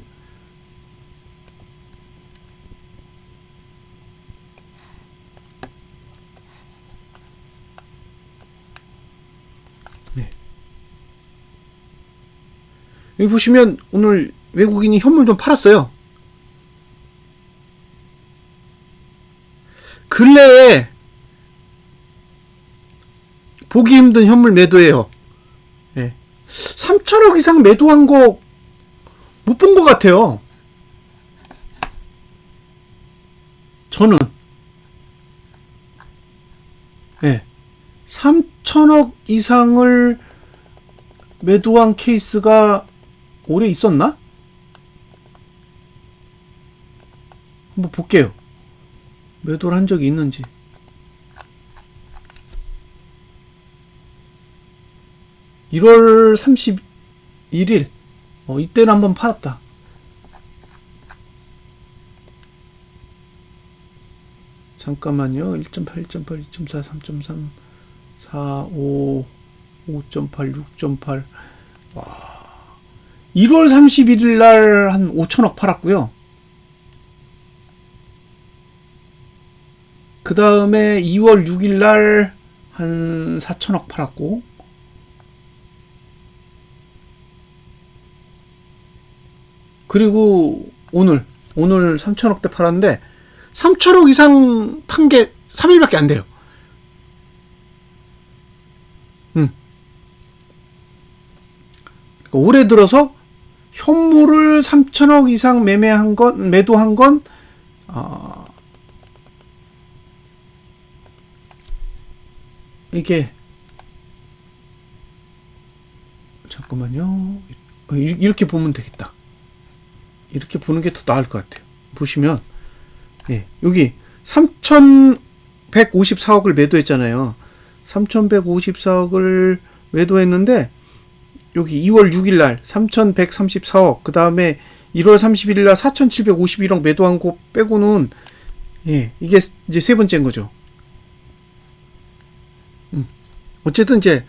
네. 여기 보시면 오늘 외국인이 현물 좀 팔았어요. 근래에 보기 힘든 현물 매도예요. 예. 3천억 이상 매도한 거 못 본 것 같아요. 저는. 예. 3천억 이상을 매도한 케이스가 올해 있었나? 한번 볼게요. 매도를 한 적이 있는지. (1월 31일) 이때는 한번 팔았다. 잠깐만요. 1.8, 1.8, 2.4, 3.3, 4, 5, 5.8, 6.8. 와. 1월 31일 날 한 5천억 팔았고요. 그 다음에 2월 6일 날 한 4천억 팔았고, 그리고 오늘 3천억대 팔았는데 3천억 이상 판 게 3일밖에 안 돼요. 그러니까 올해 들어서 현물을 3천억 이상 매도한 건 이게 잠깐만요. 이렇게 보면 되겠다. 이렇게 보는 게 더 나을 것 같아요. 보시면 여기 3,154억을 매도했잖아요. 3,154억을 매도했는데 여기 2월 6일 날 3,134억, 그 다음에 1월 31일 날 4,751억 매도한 거 빼고는 이게 이제 세 번째인 거죠. 어쨌든 이제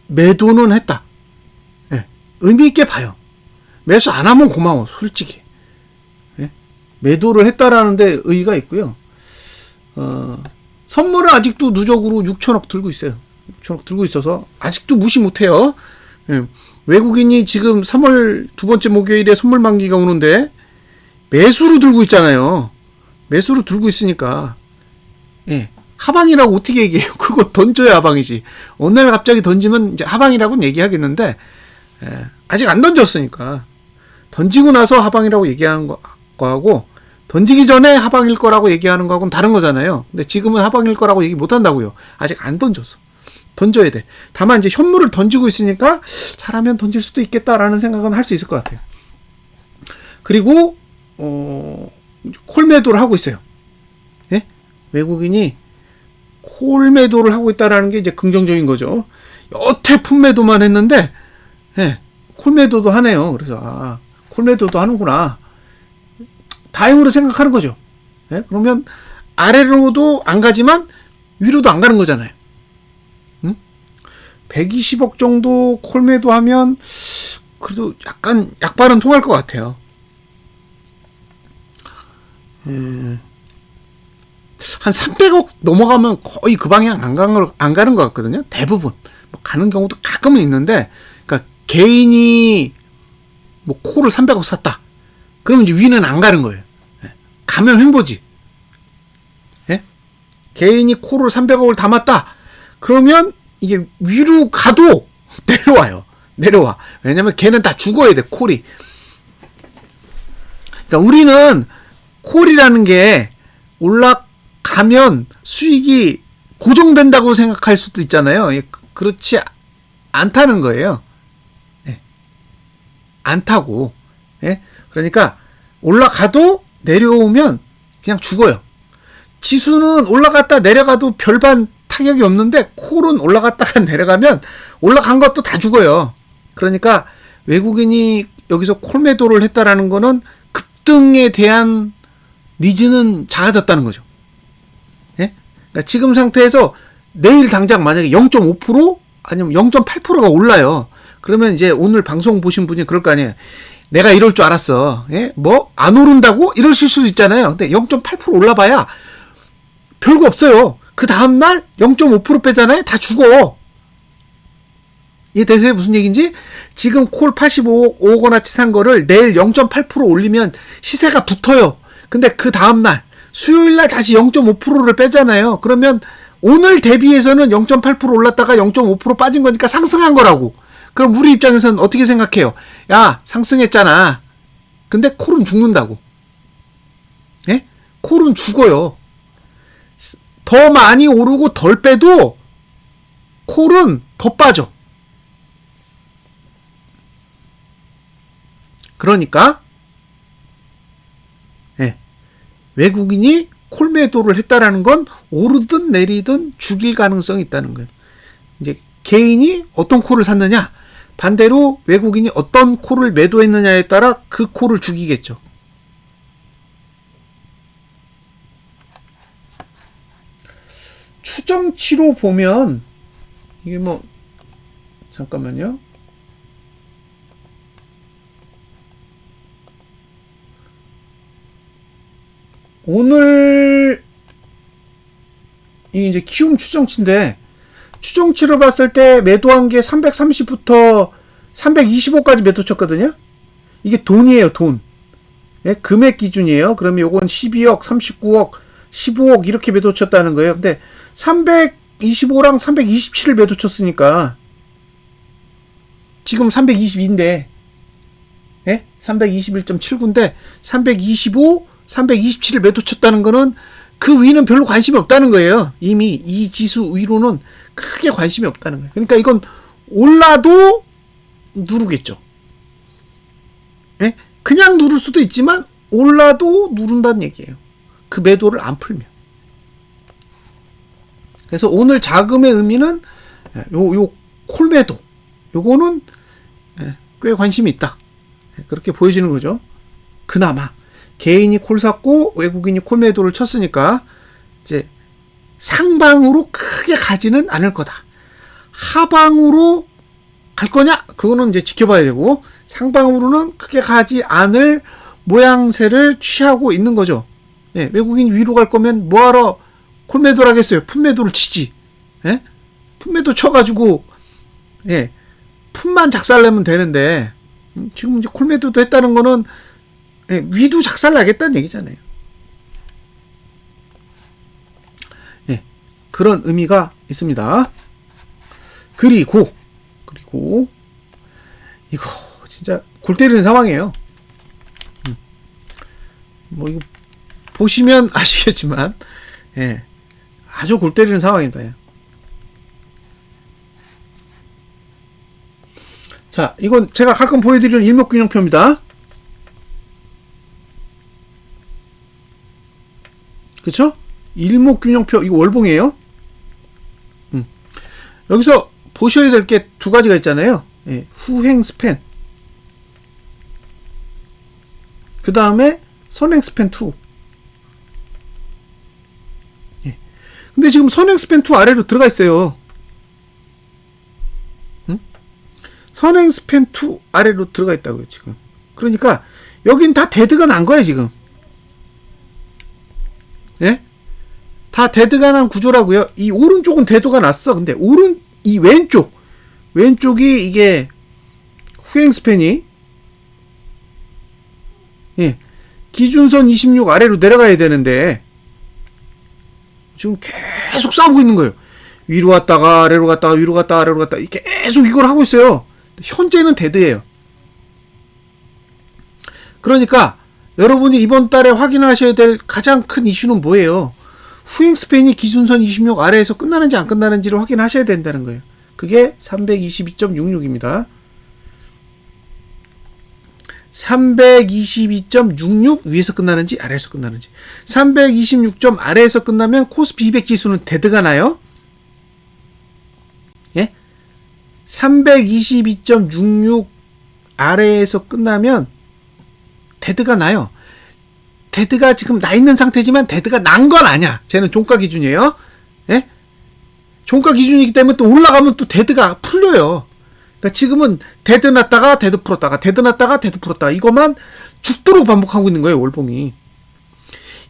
매도는 했다. 의미 있게 봐요. 매수 안 하면 고마워, 솔직히. 매도를 했다라는데 의의가 있고요. 선물은 아직도 누적으로 6천억 들고 있어요. 6천억 들고 있어서 아직도 무시 못해요. 외국인이 지금 3월 두 번째 목요일에 선물 만기가 오는데 매수로 들고 있잖아요. 매수로 들고 있으니까 하방이라고 어떻게 얘기해요? 그거 던져야 하방이지. 어느 날 갑자기 던지면 이제 하방이라고는 얘기하겠는데 아직 안 던졌으니까. 던지고 나서 하방이라고 얘기하는 거하고 던지기 전에 하방일 거라고 얘기하는 거하고는 다른 거잖아요. 근데 지금은 하방일 거라고 얘기 못 한다고요. 아직 안 던졌어. 던져야 돼. 다만 이제 현물을 던지고 있으니까 잘하면 던질 수도 있겠다라는 생각은 할 수 있을 것 같아요. 그리고 콜 매도를 하고 있어요. 예? 외국인이 콜 매도를 하고 있다라는 게 이제 긍정적인 거죠. 여태 품 매도만 했는데 콜 매도도 하네요. 그래서 콜 매도도 하는구나. 다행으로 생각하는 거죠. 그러면 아래로도 안 가지만 위로도 안 가는 거잖아요. 120억 정도 콜 매도하면 그래도 약간 약발은 통할 것 같아요. 한 300억 넘어가면 거의 그 방향 안 가는 것 같거든요. 대부분. 뭐 가는 경우도 가끔은 있는데, 그러니까 개인이 뭐 콜을 300억 샀다. 그러면 이제 위는 안 가는 거예요. 가면 횡보지. 개인이 콜을 300억을 담았다. 그러면 이게 위로 가도 내려와. 왜냐면 걔는 다 죽어야 돼, 콜이. 그러니까 우리는 콜이라는 게 올라가면 수익이 고정된다고 생각할 수도 있잖아요. 그렇지 않다는 거예요. 않다고. 그러니까 올라가도 내려오면 그냥 죽어요. 지수는 올라갔다 내려가도 별반 타격이 없는데 콜은 올라갔다가 내려가면 올라간 것도 다 죽어요. 그러니까 외국인이 여기서 콜 매도를 했다라는 거는 급등에 대한 니즈는 작아졌다는 거죠. 그러니까 지금 상태에서 내일 당장 만약에 0.5% 아니면 0.8%가 올라요. 그러면 이제 오늘 방송 보신 분이 그럴 거 아니에요. 내가 이럴 줄 알았어. 뭐 안 오른다고? 이러실 수도 있잖아요. 근데 0.8% 올라봐야 별거 없어요. 그 다음날 0.5% 빼잖아요. 다 죽어. 이해되세요? 무슨 얘기인지? 지금 콜 85억 원어치 산 거를 내일 0.8% 올리면 시세가 붙어요. 근데 그 다음날 수요일날 다시 0.5%를 빼잖아요. 그러면 오늘 대비해서는 0.8% 올랐다가 0.5% 빠진 거니까 상승한 거라고. 그럼 우리 입장에서는 어떻게 생각해요? 야, 상승했잖아. 근데 콜은 죽는다고. 콜은 죽어요. 더 많이 오르고 덜 빼도 콜은 더 빠져. 그러니까 외국인이 콜 매도를 했다라는 건 오르든 내리든 죽일 가능성이 있다는 거예요. 이제 개인이 어떤 콜을 샀느냐, 반대로 외국인이 어떤 콜을 매도했느냐에 따라 그 콜을 죽이겠죠. 추정치로 보면 이게 뭐 잠깐만요. 오늘 이제 키움 추정치인데 추정치로 봤을 때 매도한 게 330부터 325까지 매도 쳤거든요. 이게 돈이에요, 돈. 금액 기준이에요. 그러면 요건 12억, 39억, 15억 이렇게 매도 쳤다는 거예요. 근데 325랑 327을 매도 쳤으니까 지금 322인데 321.79인데 325, 327을 매도 쳤다는 거는 그 위는 별로 관심이 없다는 거예요. 이미 이 지수 위로는 크게 관심이 없다는 거예요. 그러니까 이건 올라도 누르겠죠. 그냥 누를 수도 있지만 올라도 누른다는 얘기예요. 그 매도를 안 풀면. 그래서 오늘 자금의 의미는 요 콜 매도. 요거는 꽤 관심이 있다. 그렇게 보여지는 거죠. 그나마 개인이 콜 샀고 외국인이 콜 매도를 쳤으니까 이제 상방으로 크게 가지는 않을 거다. 하방으로 갈 거냐? 그거는 이제 지켜봐야 되고 상방으로는 크게 가지 않을 모양새를 취하고 있는 거죠. 외국인 위로 갈 거면 뭐하러 콜 매도를 하겠어요? 품 매도를 치지. 품 매도 쳐가지고 품만 작살내면 되는데 지금 이제 콜 매도도 했다는 거는 위도 작살나겠다는 얘기잖아요. 그런 의미가 있습니다. 그리고 이거 진짜 골 때리는 상황이에요. 뭐 이거 보시면 아시겠지만, 예, 아주 골 때리는 상황입니다. 예. 자, 이건 제가 가끔 보여드리는 일목균형표입니다. 그쵸? 일목균형표, 이거 월봉이에요. 여기서 보셔야 될 게 두 가지가 있잖아요. 예, 후행 스팬. 그 다음에 선행 스팬 2. 예. 근데 지금 선행 스팬 2 아래로 들어가 있어요. 선행 스팬 2 아래로 들어가 있다고요, 지금. 그러니까, 여긴 다 데드가 난 거야, 지금. 예? 다 데드가 난 구조라고요. 이 오른쪽은 데드가 났어. 근데 이 왼쪽이 이게 후행 스팬이, 예, 기준선 26 아래로 내려가야 되는데, 지금 계속 싸우고 있는 거예요. 위로 갔다가 아래로 갔다가 위로 갔다가 아래로 갔다가 계속 이걸 하고 있어요. 현재는 데드예요. 그러니까 여러분이 이번 달에 확인하셔야 될 가장 큰 이슈는 뭐예요? 후행 스팬이 기준선 26 아래에서 끝나는지 안 끝나는지를 확인하셔야 된다는 거예요. 그게 322.66입니다. 322.66 위에서 끝나는지 아래에서 끝나는지. 326점 아래에서 끝나면 코스피 200 지수는 데드가 나요. 예? 322.66 아래에서 끝나면 데드가 나요. 데드가 지금 나 있는 상태지만 데드가 난 건 아니야. 쟤는 종가 기준이에요. 예? 종가 기준이기 때문에 또 올라가면 또 데드가 풀려요. 그러니까 지금은 데드 났다가 데드 풀었다가 데드 났다가 데드 풀었다가 이것만 죽도록 반복하고 있는 거예요, 월봉이.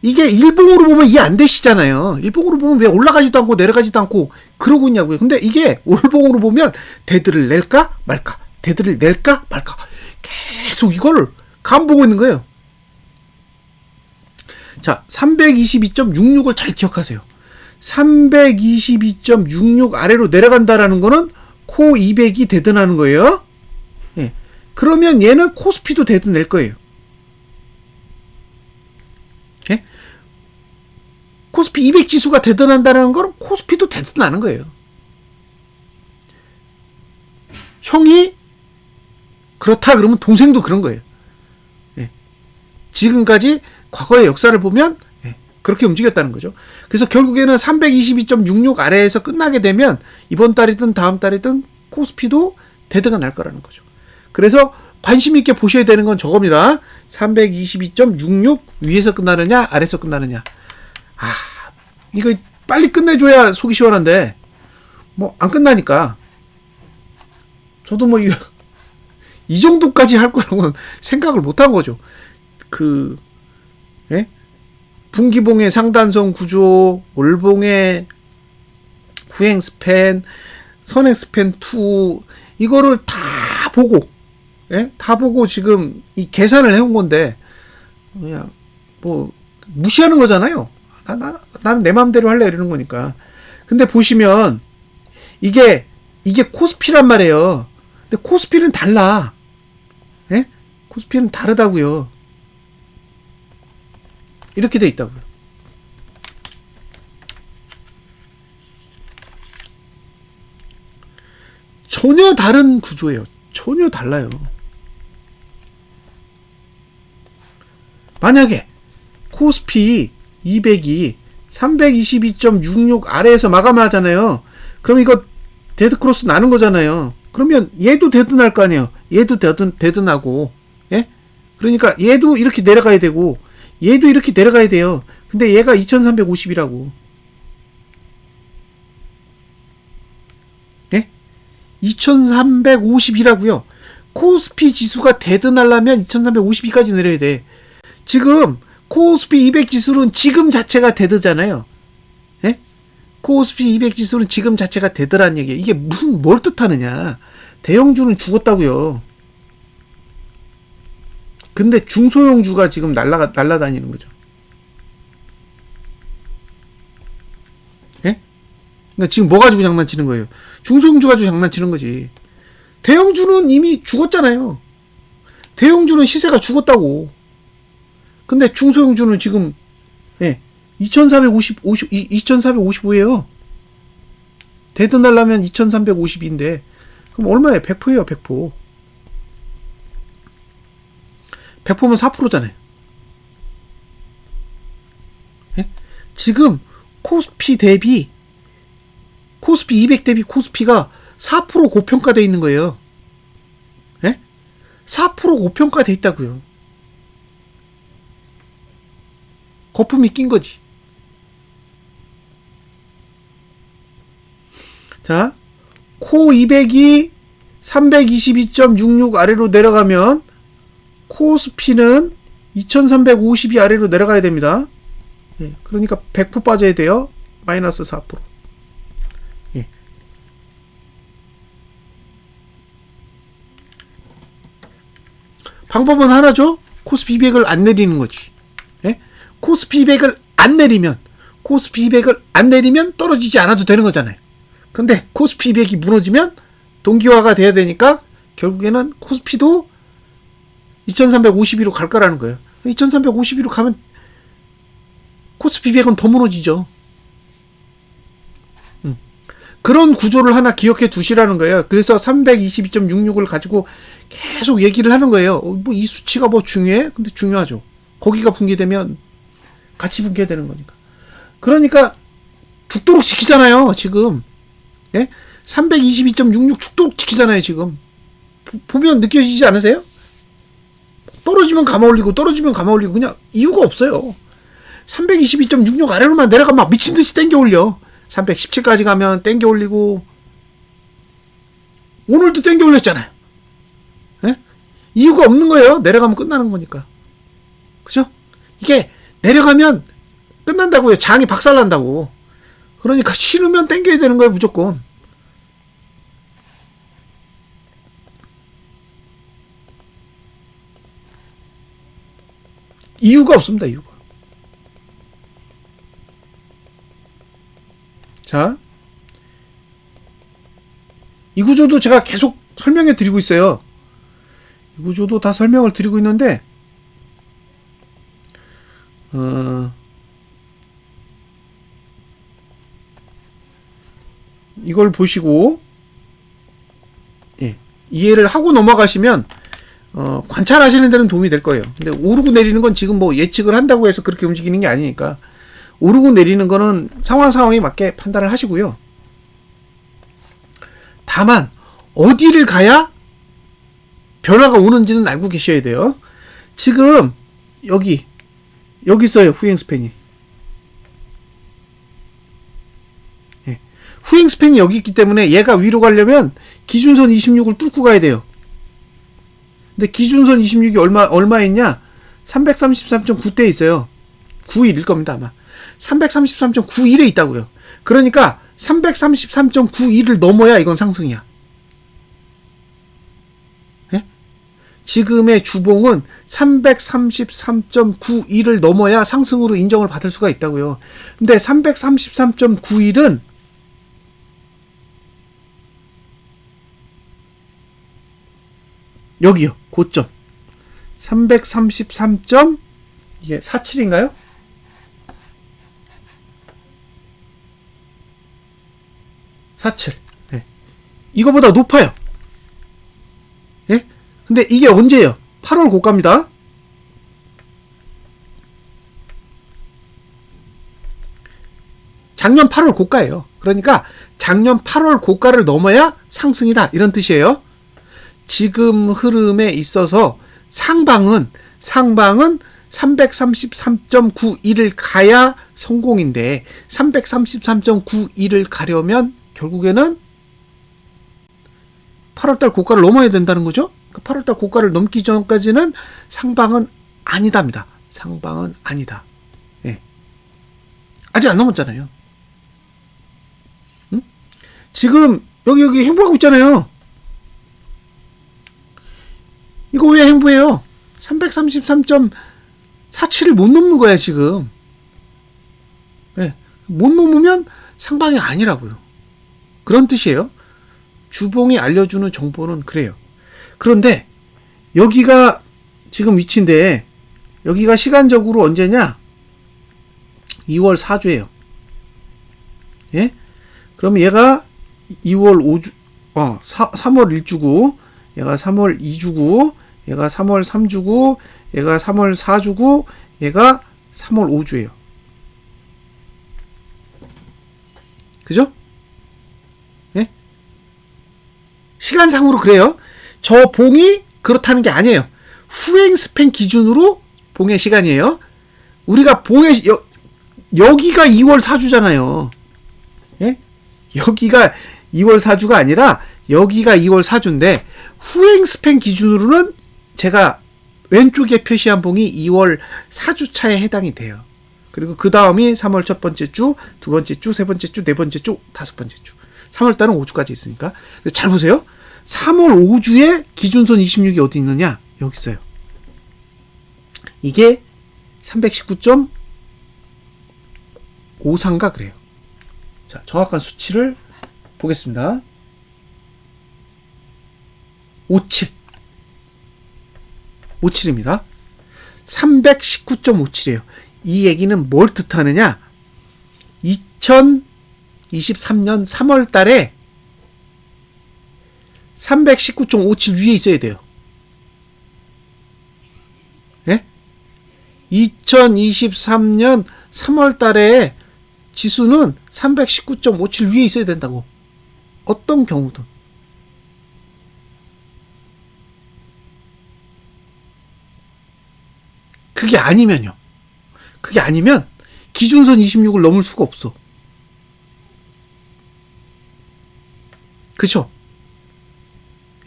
이게 일봉으로 보면 이해 안 되시잖아요. 일봉으로 보면 왜 올라가지도 않고 내려가지도 않고 그러고 있냐고요. 근데 이게 월봉으로 보면 데드를 낼까 말까, 데드를 낼까 말까 계속 이거를 간보고 있는 거예요. 자, 322.66을 잘 기억하세요. 322.66 아래로 내려간다라는 거는 코 200이 데드 나는 거예요. 예. 그러면 얘는 코스피도 데드 낼 거예요. 예? 코스피 200 지수가 데드 난다는 거는 코스피도 데드 나는 거예요. 형이 그렇다 그러면 동생도 그런 거예요. 예. 지금까지 과거의 역사를 보면 그렇게 움직였다는 거죠. 그래서 결국에는 322.66 아래에서 끝나게 되면 이번 달이든 다음 달이든 코스피도 데드가 날 거라는 거죠. 그래서 관심 있게 보셔야 되는 건 저겁니다. 322.66 위에서 끝나느냐 아래에서 끝나느냐. 이거 빨리 끝내줘야 속이 시원한데 뭐 안 끝나니까 저도 뭐 이 정도까지 할 거라고는 생각을 못한 거죠. 예? 분기봉의 상단선 구조, 월봉의 후행 스팬, 선행 스팬 2 이거를 다 보고, 예? 다 보고 지금 이 계산을 해온 건데 그냥 뭐 무시하는 거잖아요. 나는 내 마음대로 할래 이러는 거니까. 근데 보시면 이게 코스피란 말이에요. 근데 코스피는 달라. 예? 코스피는 다르다고요. 이렇게 돼 있다고요. 전혀 다른 구조예요. 전혀 달라요. 만약에 코스피 200이 322.66 아래에서 마감하잖아요. 그럼 이거 데드 크로스 나는 거잖아요. 그러면 얘도 데드 날 거 아니에요. 얘도 데드 나고, 예? 그러니까 얘도 이렇게 내려가야 되고 얘도 이렇게 내려가야 돼요. 근데 얘가 2350이라고. 예? 2350이라고요. 코스피 지수가 데드 날라면 2352까지 내려야 돼. 지금 코스피 200 지수는 지금 자체가 데드잖아요. 예? 코스피 200 지수는 지금 자체가 데드라는 얘기예요. 이게 뭘 뜻하느냐. 대형주는 죽었다고요. 근데 중소형주가 지금 날아다니는 거죠. 예? 그러니까 지금 뭐 가지고 장난치는 거예요? 중소형주 가지고 장난치는 거지. 대형주는 이미 죽었잖아요. 대형주는 시세가 죽었다고. 근데 중소형주는 지금 2455예요. 대든 날라면 2350인데 그럼 얼마예요? 100%예요. 100%. 100%면 4%잖아요. 지금 코스피 200 대비 코스피가 4% 고평가되어 있는 거예요. 4% 고평가되어 있다고요. 거품이 낀 거지. 자, 코 200이 322.66 아래로 내려가면 코스피는 2350이 아래로 내려가야 됩니다. 그러니까 100% 빠져야 돼요. 마이너스 4%. 방법은 하나죠. 코스피 200을 안 내리는 거지. 코스피 200을 안 내리면 떨어지지 않아도 되는 거잖아요. 근데 코스피 200이 무너지면 동기화가 돼야 되니까 결국에는 코스피도 2352로 갈 거라는 거예요. 2352로 가면 코스피 200은 더 무너지죠. 그런 구조를 하나 기억해 두시라는 거예요. 그래서 322.66을 가지고 계속 얘기를 하는 거예요. 뭐 이 수치가 뭐 중요해? 근데 중요하죠. 거기가 붕괴되면 같이 붕괴되는 거니까. 그러니까 죽도록 지키잖아요, 지금. 322.66 죽도록 지키잖아요, 지금. 보면 느껴지지 않으세요? 떨어지면 감아 올리고 그냥 이유가 없어요. 322.66 아래로만 내려가면 막 미친 듯이 땡겨 올려. 317까지 가면 땡겨 올리고 오늘도 땡겨 올렸잖아요. 이유가 없는 거예요. 내려가면 끝나는 거니까. 그죠? 이게 내려가면 끝난다고요. 장이 박살난다고. 그러니까 싫으면 땡겨야 되는 거예요, 무조건. 이유가 없습니다, 이유가. 자, 이 구조도 제가 계속 설명해 드리고 있어요. 이 구조도 다 설명을 드리고 있는데, 이걸 보시고, 이해를 하고 넘어가시면, 관찰하시는 데는 도움이 될 거예요. 근데 오르고 내리는 건 지금 뭐 예측을 한다고 해서 그렇게 움직이는 게 아니니까, 오르고 내리는 거는 상황에 맞게 판단을 하시고요. 다만 어디를 가야 변화가 오는지는 알고 계셔야 돼요. 지금 여기 있어요. 후행 스팬이. 후행 스팬이 여기 있기 때문에 얘가 위로 가려면 기준선 26을 뚫고 가야 돼요. 근데 기준선 26이 얼마였냐? 333.9대에 있어요. 91일 겁니다, 아마. 333.91에 있다고요. 그러니까 333.91을 넘어야 이건 상승이야. 지금의 주봉은 333.91을 넘어야 상승으로 인정을 받을 수가 있다고요. 근데 333.91은 여기요. 고점. 333. 이게 47인가요? 이거보다 높아요. 근데 이게 언제예요? 8월 고가입니다. 작년 8월 고가예요. 그러니까 작년 8월 고가를 넘어야 상승이다. 이런 뜻이에요. 지금 흐름에 있어서 상방은 333.91을 가야 성공인데 333.91을 가려면 결국에는 8월달 고가를 넘어야 된다는 거죠. 8월달 고가를 넘기 전까지는 상방은 아니답니다. 상방은 아니다. 아직 안 넘었잖아요. 응? 지금 여기 행보하고 있잖아요. 이거 왜 행보해요? 333.47을 못 넘는 거야, 지금. 못 넘으면 상방이 아니라고요. 그런 뜻이에요. 주봉이 알려주는 정보는 그래요. 그런데 여기가 지금 위치인데 여기가 시간적으로 언제냐? 2월 4주예요. 예? 그럼 얘가 2월 5주, 3월 1주고, 얘가 3월 2주고, 얘가 3월 3주고, 얘가 3월 4주고, 얘가 3월 5주예요. 그죠? 예? 시간상으로 그래요. 저 봉이 그렇다는 게 아니에요. 후행 스팬 기준으로 봉의 시간이에요. 우리가 봉의 여기가 2월 4주잖아요. 예? 여기가 2월 4주가 아니라 여기가 2월 4주인데 후행 스팬 기준으로는 제가 왼쪽에 표시한 봉이 2월 4주차에 해당이 돼요. 그리고 그 다음이 3월 첫 번째 주, 두 번째 주, 세 번째 주, 네 번째 주, 다섯 번째 주. 3월 달은 5주까지 있으니까. 잘 보세요. 3월 5주에 기준선 26이 어디 있느냐? 여기 있어요. 이게 319.54인가 그래요. 자, 정확한 수치를 보겠습니다. 57. 57입니다. 319.57이에요. 이 얘기는 뭘 뜻하느냐? 2023년 3월 달에 319.57 위에 있어야 돼요. 예? 2023년 3월 달에 지수는 319.57 위에 있어야 된다고. 어떤 경우든. 그게 아니면요. 그게 아니면 기준선 26을 넘을 수가 없어. 그쵸?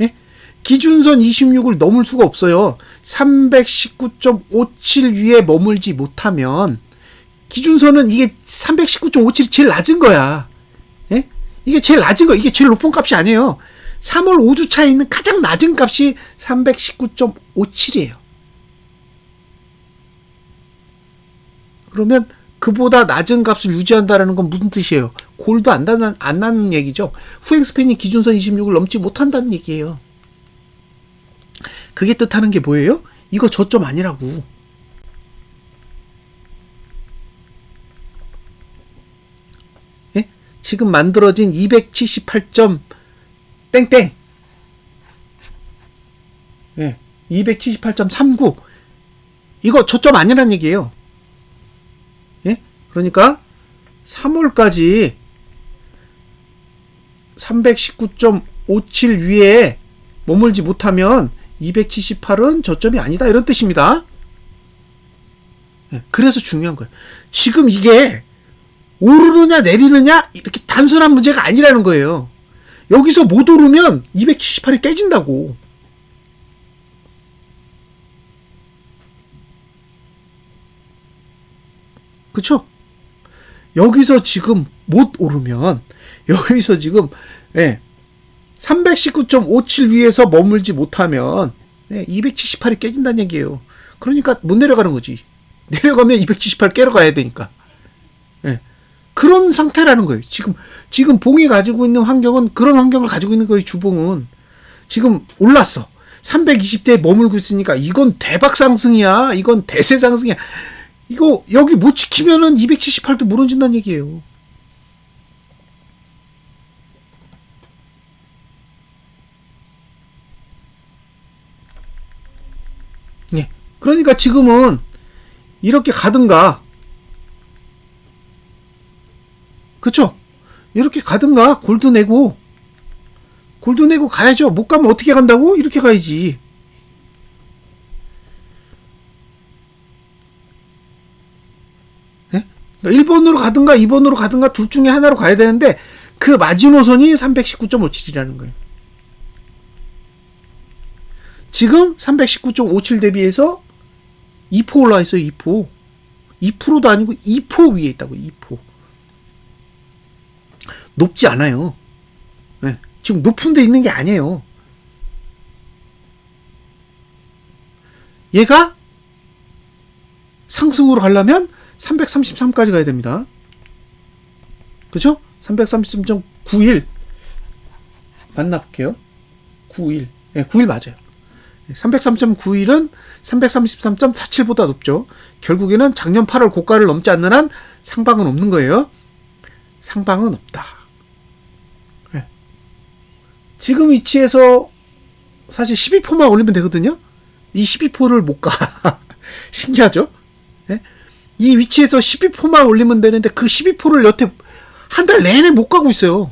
예? 기준선 26을 넘을 수가 없어요. 319.57 위에 머물지 못하면 기준선은 이게 319.57이 제일 낮은 거야. 예? 이게 제일 낮은 거, 이게 제일 높은 값이 아니에요. 3월 5주 차에 있는 가장 낮은 값이 319.57이에요. 그러면 그보다 낮은 값을 유지한다는 건 무슨 뜻이에요? 골도 안 나는 얘기죠. 후행 스팬이 기준선 26을 넘지 못한다는 얘기예요. 그게 뜻하는 게 뭐예요? 이거 저점 아니라고. 예? 지금 만들어진 278점 땡땡. 예. 278.39. 이거 저점 아니라는 얘기예요. 예? 그러니까 3월까지 319.57 위에 머물지 못하면 278은 저점이 아니다 이런 뜻입니다. 예, 그래서 중요한 거예요. 지금 이게 오르느냐 내리느냐 이렇게 단순한 문제가 아니라는 거예요. 여기서 못 오르면 278이 깨진다고. 그쵸? 여기서 지금 못 오르면 여기서 지금 319.57 위에서 머물지 못하면 278이 깨진다는 얘기예요. 그러니까 못 내려가는 거지. 내려가면 278 깨러 가야 되니까. 그런 상태라는 거예요. 지금 봉이 가지고 있는 환경은 그런 환경을 가지고 있는 거예요. 주봉은 지금 올랐어. 320대에 머물고 있으니까 이건 대박 상승이야. 이건 대세 상승이야. 이거 여기 못 지키면은 278도 무너진다는 얘기예요. 예. 그러니까 지금은 이렇게 가든가, 그쵸? 이렇게 가든가 골드 내고 가야죠. 못 가면 어떻게 간다고? 이렇게 가야지. 예? 1번으로 가든가 2번으로 가든가 둘 중에 하나로 가야 되는데 그 마지노선이 319.57이라는 거예요. 지금 319.57 대비해서 2% 올라와 있어요. 2%. 2%도 아니고 2% 위에 있다고. 2%. 높지 않아요. 네. 지금 높은 데 있는 게 아니에요. 얘가 상승으로 가려면 333까지 가야 됩니다. 그죠? 333.91. 맞나 볼게요. 91. 네, 91 맞아요. 303.91은 333.47보다 높죠. 결국에는 작년 8월 고가를 넘지 않는 한 상방은 없는 거예요. 상방은 없다. 네. 지금 위치에서 사실 12포만 올리면 되거든요. 이 12포를 못 가. 신기하죠? 네? 이 위치에서 12포만 올리면 되는데 그 12포를 여태 한 달 내내 못 가고 있어요.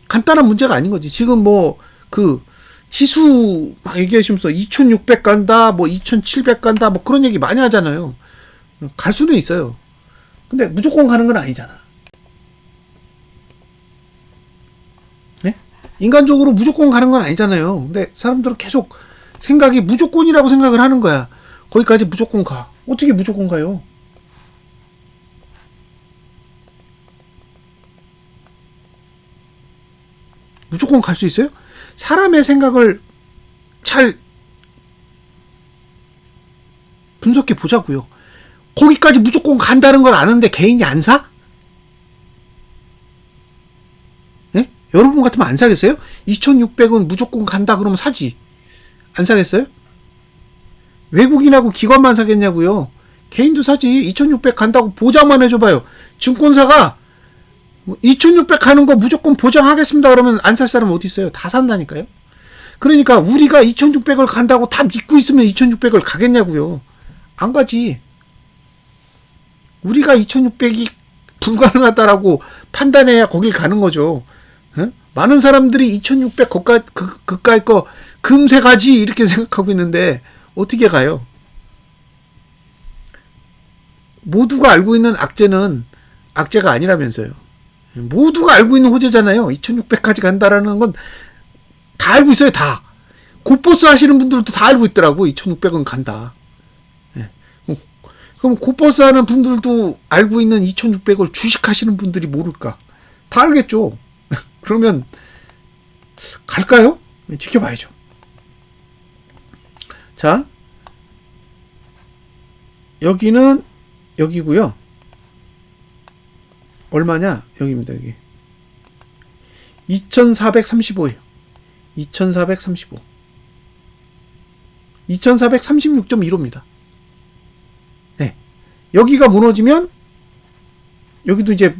간단한 문제가 아닌 거지. 지금 뭐 그 지수 막 얘기하시면서 2600 간다, 뭐 2700 간다, 뭐 그런 얘기 많이 하잖아요. 갈 수는 있어요. 근데 무조건 가는 건 아니잖아. 네? 인간적으로 무조건 가는 건 아니잖아요. 근데 사람들은 계속 생각이 무조건이라고 생각을 하는 거야. 거기까지 무조건 가. 어떻게 무조건 가요? 무조건 갈 수 있어요? 사람의 생각을 잘 분석해 보자고요. 거기까지 무조건 간다는 걸 아는데 개인이 안 사? 네? 여러분 같으면 안 사겠어요? 2600은 무조건 간다 그러면 사지. 안 사겠어요? 외국인하고 기관만 사겠냐고요. 개인도 사지. 2600 간다고 보장만 해줘봐요. 증권사가 2600 가는 거 무조건 보장하겠습니다 그러면 안 살 사람 어디 있어요? 다 산다니까요. 그러니까 우리가 2600을 간다고 다 믿고 있으면 2600을 가겠냐고요. 안 가지. 우리가 2600이 불가능하다라고 판단해야 거길 가는 거죠. 에? 많은 사람들이 2600 그까이 거 금세 가지 이렇게 생각하고 있는데 어떻게 가요? 모두가 알고 있는 악재는 악재가 아니라면서요. 모두가 알고 있는 호재잖아요. 2600까지 간다라는 건 다 알고 있어요. 다. 고버스 하시는 분들도 다 알고 있더라고. 2600은 간다. 예. 그럼 고버스 하는 분들도 알고 있는 2600을 주식하시는 분들이 모를까? 다 알겠죠. 그러면 갈까요? 지켜봐야죠. 자, 여기는 여기고요. 얼마냐? 여기입니다. 여기 2435예요. 2435. 2436.15입니다. 네. 여기가 무너지면 여기도 이제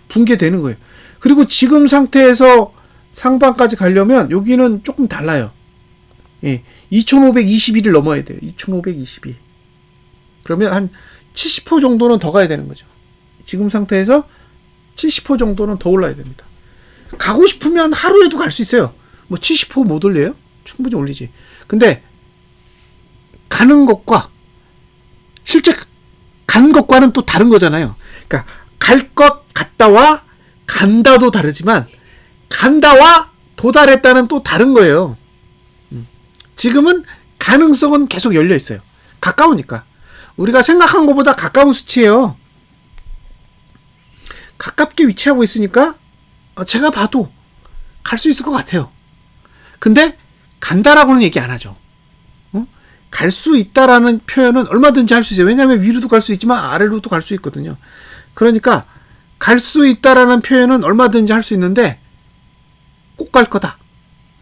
붕괴되는 거예요. 그리고 지금 상태에서 상방까지 가려면 여기는 조금 달라요. 예. 2521을 넘어야 돼요. 2522. 그러면 한 70% 정도는 더 가야 되는 거죠. 지금 상태에서 70% 정도는 더 올라야 됩니다. 가고 싶으면 하루에도 갈 수 있어요. 뭐 70% 못 올려요? 충분히 올리지. 근데 가는 것과 실제 간 것과는 또 다른 거잖아요. 그러니까 갈 것 같다와 간다도 다르지만 간다와 도달했다는 또 다른 거예요. 지금은 가능성은 계속 열려 있어요. 가까우니까. 우리가 생각한 것보다 가까운 수치예요. 가깝게 위치하고 있으니까 제가 봐도 갈 수 있을 것 같아요. 근데 간다라고는 얘기 안 하죠. 갈 수 있다라는 표현은 얼마든지 할 수 있어요. 왜냐하면 위로도 갈 수 있지만 아래로도 갈 수 있거든요. 그러니까 갈 수 있다라는 표현은 얼마든지 할 수 있는데 꼭 갈 거다.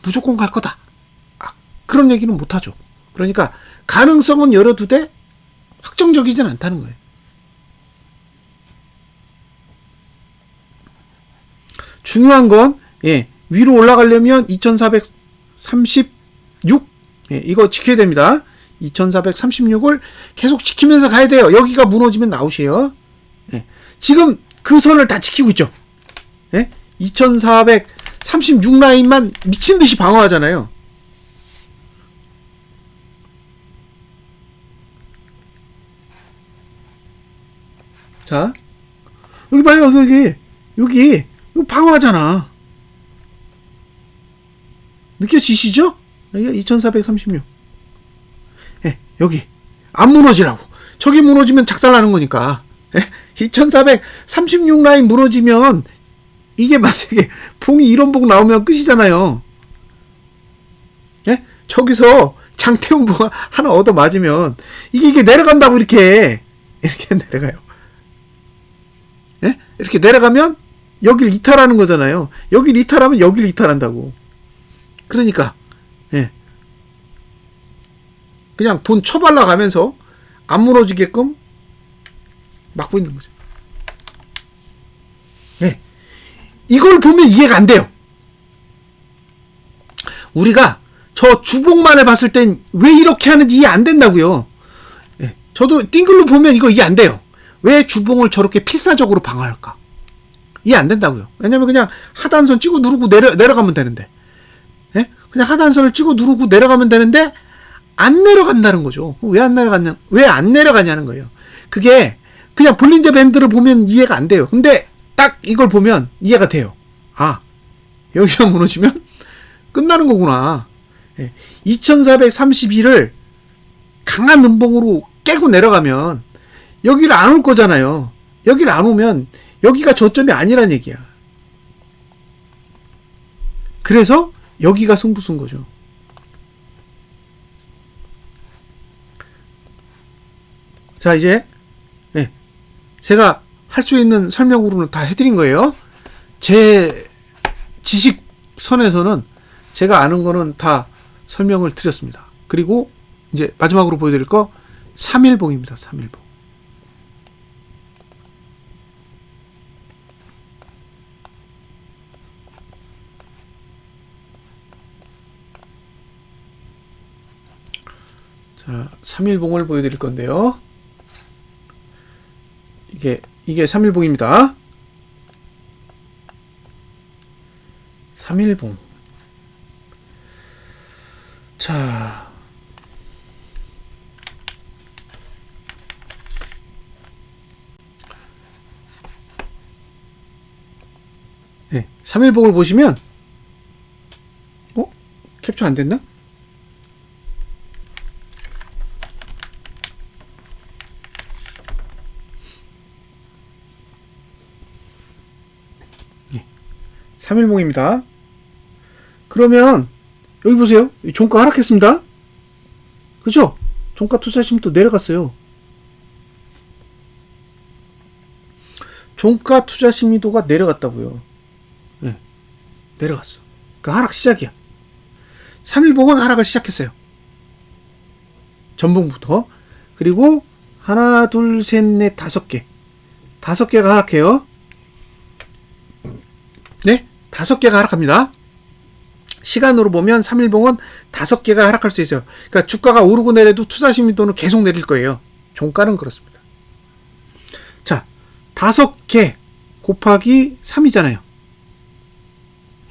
무조건 갈 거다. 그런 얘기는 못 하죠. 그러니까 가능성은 열어두되 확정적이진 않다는 거예요. 중요한 건 위로 올라가려면 2436 이거 지켜야 됩니다. 2436을 계속 지키면서 가야 돼요. 여기가 무너지면 아웃이에요. 지금 그 선을 다 지키고 있죠. 2436 라인만 미친듯이 방어하잖아요. 자, 여기 봐요. 여기 이거 방어하잖아. 느껴지시죠? 2436. 여기 안 무너지라고. 저기 무너지면 작살나는 거니까. 2436 라인 무너지면 이게 만약에 봉이 이런 봉 나오면 끝이잖아요. 저기서 장태웅 봉 하나 얻어 맞으면 이게 내려간다고 이렇게 내려가요. 이렇게 내려가면 여길 이탈하는 거잖아요. 여길 이탈하면 여길 이탈한다고. 그러니까 예. 그냥 돈 처발라 가면서 안 무너지게끔 막고 있는 거죠. 예. 이걸 보면 이해가 안 돼요. 우리가 저 주봉만을 봤을 땐 왜 이렇게 하는지 이해 안 된다고요. 예. 저도 띵글로 보면 이거 이해 안 돼요. 왜 주봉을 저렇게 필사적으로 방어할까? 이해 안 된다고요. 왜냐면 그냥 하단선 찍어 누르고 내려가면 되는데. 예? 그냥 하단선을 찍어 누르고 내려가면 되는데 안 내려간다는 거죠. 왜 안 내려가냐는 거예요. 그게 그냥 볼린저 밴드를 보면 이해가 안 돼요. 근데 딱 이걸 보면 이해가 돼요. 아, 여기가 무너지면 끝나는 거구나. 2432를 강한 음봉으로 깨고 내려가면 여기를 안 올 거잖아요. 여기를 안 오면 여기가 저점이 아니란 얘기야. 그래서 여기가 승부수인 거죠. 자, 이제 제가 할 수 있는 설명으로는 다 해드린 거예요. 제 지식선에서는 제가 아는 거는 다 설명을 드렸습니다. 그리고 이제 마지막으로 보여드릴 거 3일봉입니다. 3일봉. 자, 3일봉을 보여드릴 건데요. 이게 3일봉입니다. 3일봉. 자, 네, 3일봉을 보시면 캡처 안 됐나? 네, 3일봉입니다. 그러면 여기 보세요. 종가 하락했습니다. 그죠? 종가 투자하시면 또 내려갔어요. 종가 투자 심리도가 내려갔다고요. 네, 내려갔어. 그 하락 시작이야. 3일봉은 하락을 시작했어요. 전봉부터. 그리고 하나, 둘, 셋, 넷, 5개. 5개가 하락해요. 네? 5개가 하락합니다. 시간으로 보면 3일봉은 5개가 하락할 수 있어요. 그러니까 주가가 오르고 내려도 투자 심리도는 계속 내릴 거예요. 종가는 그렇습니다. 자, 5개 곱하기 3이잖아요.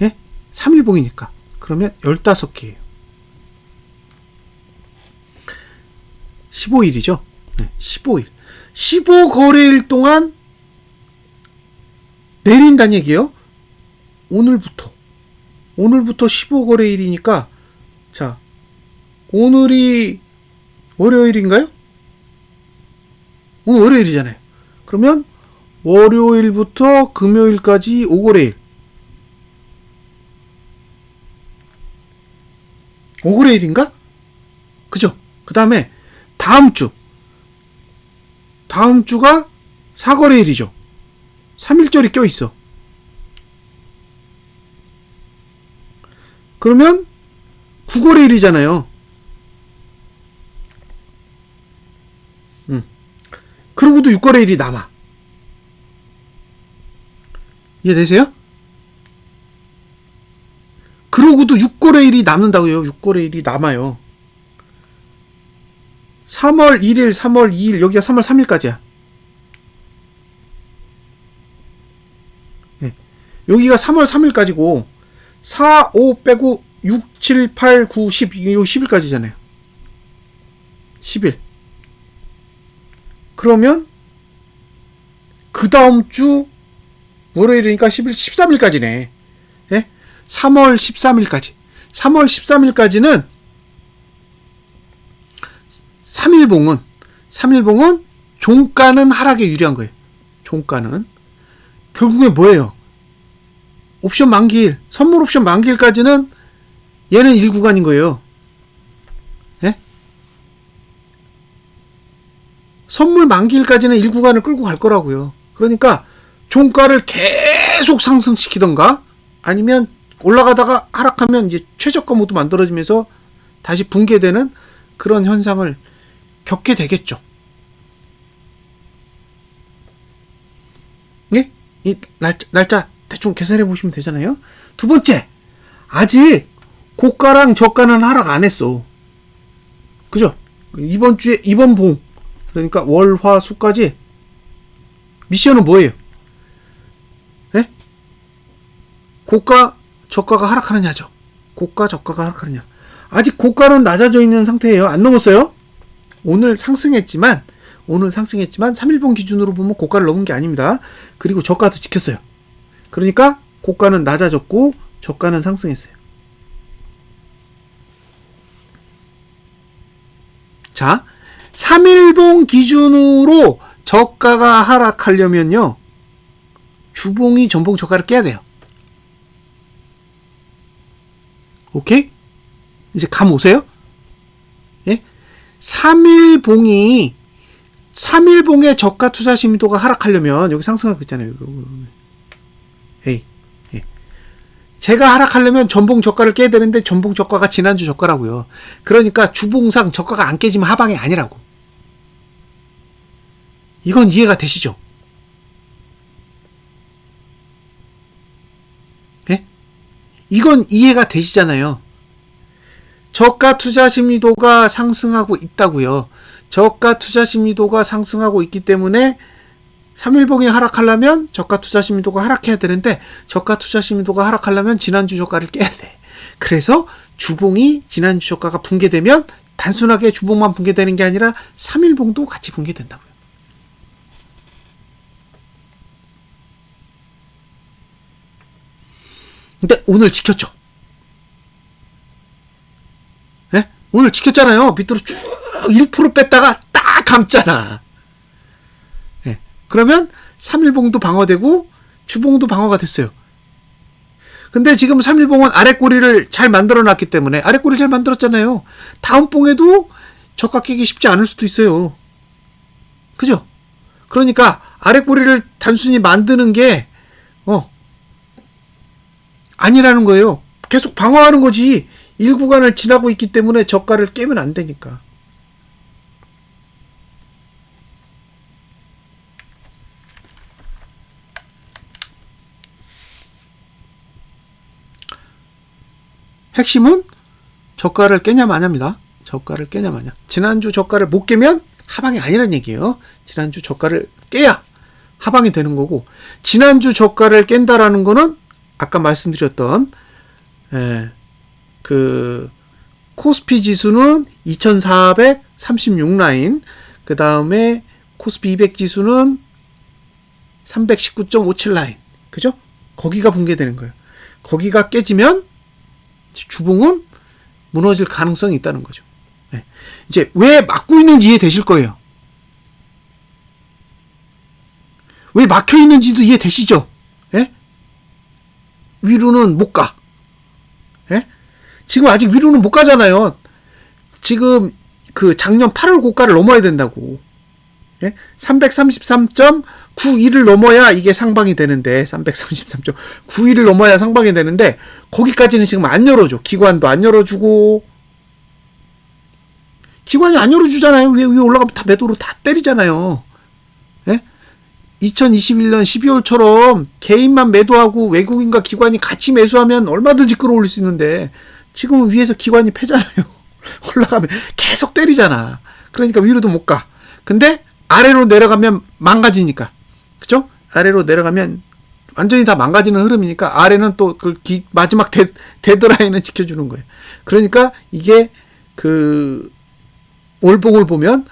예? 3일봉이니까. 그러면 15개예요. 15일이죠. 네, 15일. 15거래일 동안 내린다는 얘기예요. 오늘부터 15거래일이니까 자, 오늘이 월요일인가요? 오늘 월요일이잖아요. 그러면 월요일부터 금요일까지 5거래일. 5거래일인가? 그죠? 그 다음에 다음 주가 4거래일이죠. 3일절이 껴있어. 그러면 9거래일이잖아요. 그러고도 6거래일이 남아. 이해되세요? 그러고도 6거래일이 남는다고요. 6거래일이 남아요. 3월 1일, 3월 2일, 여기가 3월 3일까지야. 네. 여기가 3월 3일까지고 4, 5 빼고 6, 7, 8, 9, 10, 이거 10일까지잖아요. 10일. 그러면 그 다음 주 월요일이니까 10일, 13일까지네. 예? 3월 13일까지. 3월 13일까지는 3일봉은 종가는 하락에 유리한 거예요. 종가는. 결국에 뭐예요? 옵션 만기일, 선물 옵션 만기일까지는 얘는 1구간인 거예요. 예? 선물 만기일까지는 1구간을 끌고 갈 거라고요. 그러니까 종가를 계속 계속 상승시키던가 아니면 올라가다가 하락하면 이제 최저가 모드 만들어지면서 다시 붕괴되는 그런 현상을 겪게 되겠죠. 예? 이 날짜 대충 계산해 보시면 되잖아요. 두 번째, 아직 고가랑 저가는 하락 안 했어. 그죠? 이번 주에, 이번 봉, 그러니까 월, 화, 수까지 미션은 뭐예요? 예? 고가, 저가가 하락하느냐죠. 고가, 저가가 하락하느냐. 아직 고가는 낮아져 있는 상태예요. 안 넘었어요. 오늘 상승했지만 3일봉 기준으로 보면 고가를 넘은 게 아닙니다. 그리고 저가도 지켰어요. 그러니까 고가는 낮아졌고 저가는 상승했어요. 자, 3일봉 기준으로 저가가 하락하려면요, 주봉이 전봉 저가를 깨야 돼요. 오케이? 이제 감 오세요? 예? 3일봉의 저가 투자 심도가 하락하려면, 여기 상승하고 있잖아요. 에이, 예. 제가 하락하려면 전봉 저가를 깨야 되는데, 전봉 저가가 지난주 저가라고요. 그러니까 주봉상 저가가 안 깨지면 하방이 아니라고. 이건 이해가 되시죠? 예? 이건 이해가 되시잖아요. 저가 투자 심리도가 상승하고 있다고요. 저가 투자 심리도가 상승하고 있기 때문에 3일봉이 하락하려면 저가 투자 심리도가 하락해야 되는데, 저가 투자 심리도가 하락하려면 지난주 저가를 깨야 돼. 그래서 주봉이 지난주 저가가 붕괴되면 단순하게 주봉만 붕괴되는 게 아니라 3일봉도 같이 붕괴된다고요. 근데 오늘 지켰죠. 네? 오늘 지켰잖아요. 밑으로 쭉 1% 뺐다가 딱 감잖아. 네. 그러면 3일봉도 방어되고 주봉도 방어가 됐어요. 근데 지금 3일봉은 아랫꼬리를 잘 만들어 놨기 때문에, 아랫꼬리를 잘 만들었잖아요. 다음 봉에도 저가 깨기 쉽지 않을 수도 있어요. 그죠? 그러니까 아랫꼬리를 단순히 만드는 게 아니라는 거예요. 계속 방어하는 거지. 1구간을 지나고 있기 때문에 저가를 깨면 안 되니까. 핵심은 저가를 깨냐 마냐입니다. 저가를 깨냐 마냐. 지난주 저가를 못 깨면 하방이 아니란 얘기예요. 지난주 저가를 깨야 하방이 되는 거고, 지난주 저가를 깬다라는 거는 아까 말씀드렸던 그 코스피 지수는 2436 라인, 그 다음에 코스피 200 지수는 319.57 라인, 그죠? 거기가 붕괴되는 거예요. 거기가 깨지면 주봉은 무너질 가능성이 있다는 거죠. 네. 이제 왜 막고 있는지 이해되실 거예요. 왜 막혀 있는지도 이해되시죠? 예? 위로는 못 가. 예? 지금 아직 위로는 못 가잖아요. 지금 그 작년 8월 고가를 넘어야 된다고. 예? 333.91을 넘어야 이게 상방이 되는데, 333.91을 넘어야 상방이 되는데, 거기까지는 지금 안 열어줘. 기관도 안 열어주고, 기관이 안 열어주잖아요. 위에 올라가면 다 매도로 다 때리잖아요. 예? 2021년 12월처럼 개인만 매도하고 외국인과 기관이 같이 매수하면 얼마든지 끌어올릴 수 있는데, 지금은 위에서 기관이 패잖아요. 올라가면 계속 때리잖아. 그러니까 위로도 못 가. 근데 아래로 내려가면 망가지니까. 그죠? 아래로 내려가면 완전히 다 망가지는 흐름이니까 아래는 또 그 마지막 데드라인을 지켜주는 거예요. 그러니까 이게 그 월봉을 보면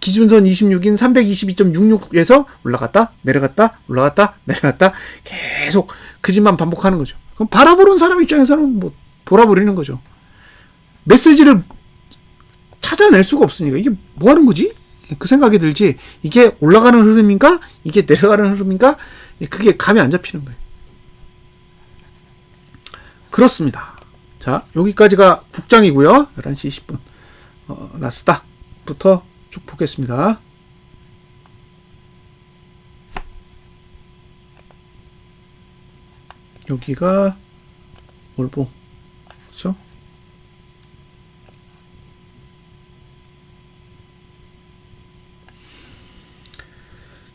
기준선 26인 322.66에서 올라갔다 내려갔다 올라갔다 내려갔다 계속 그 짓만 반복하는 거죠. 그럼 바라보는 사람 입장에서는 뭐 돌아버리는 거죠. 메시지를 찾아낼 수가 없으니까 이게 뭐 하는 거지? 그 생각이 들지, 이게 올라가는 흐름인가? 이게 내려가는 흐름인가? 그게 감이 안 잡히는 거예요. 그렇습니다. 자, 여기까지가 국장이고요. 11시 20분. 나스닥부터 쭉 보겠습니다. 여기가 월봉. 그렇죠?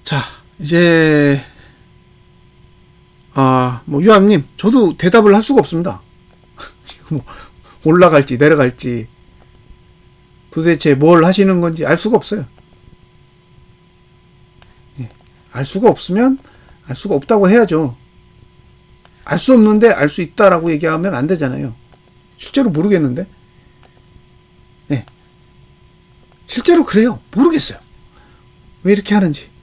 자, 이제 뭐 유암님, 저도 대답을 할 수가 없습니다. 뭐 올라갈지 내려갈지 도대체 뭘 하시는 건지 알 수가 없어요. 예, 알 수가 없으면 알 수가 없다고 해야죠. 알 수 없는데 알 수 있다라고 얘기하면 안 되잖아요. 실제로 모르겠는데. 예, 실제로 그래요. 모르겠어요. 왜 이렇게 하는지.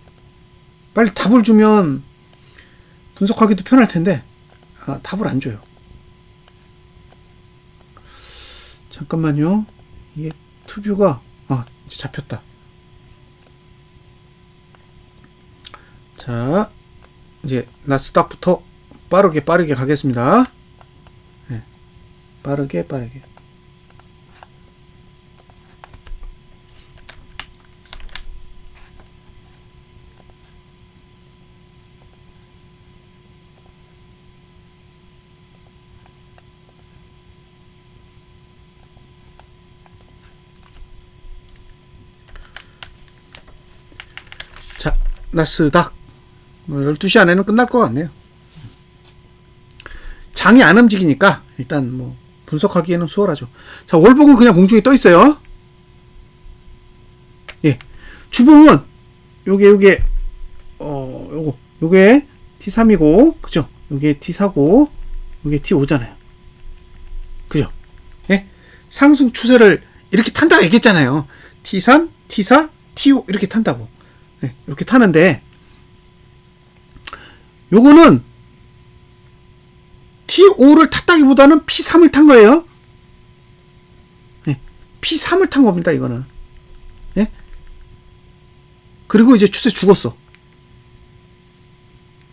빨리 답을 주면 분석하기도 편할 텐데 답을 안 줘요. 잠깐만요. 이게 투뷰가 이제 잡혔다. 자, 이제 나스닥부터 빠르게 가겠습니다. 네, 빠르게. 자, 나스닥 12시 안에는 끝날 것 같네요. 장이 안 움직이니까 일단 뭐 분석하기에는 수월하죠. 자, 월봉은 그냥 공중에 떠 있어요. 예, 주봉은 요게 요게 T3이고, 그죠? 요게 T4고, 요게 T5잖아요. 그죠? 예, 상승 추세를 이렇게 탄다 얘기했잖아요. T3, T4, T5 이렇게 탄다고. 예, 이렇게 타는데 요거는 T5를 탔다기보다는 P3을 탄 거예요. 예, P3을 탄 겁니다, 이거는. 예? 그리고 이제 추세 죽었어.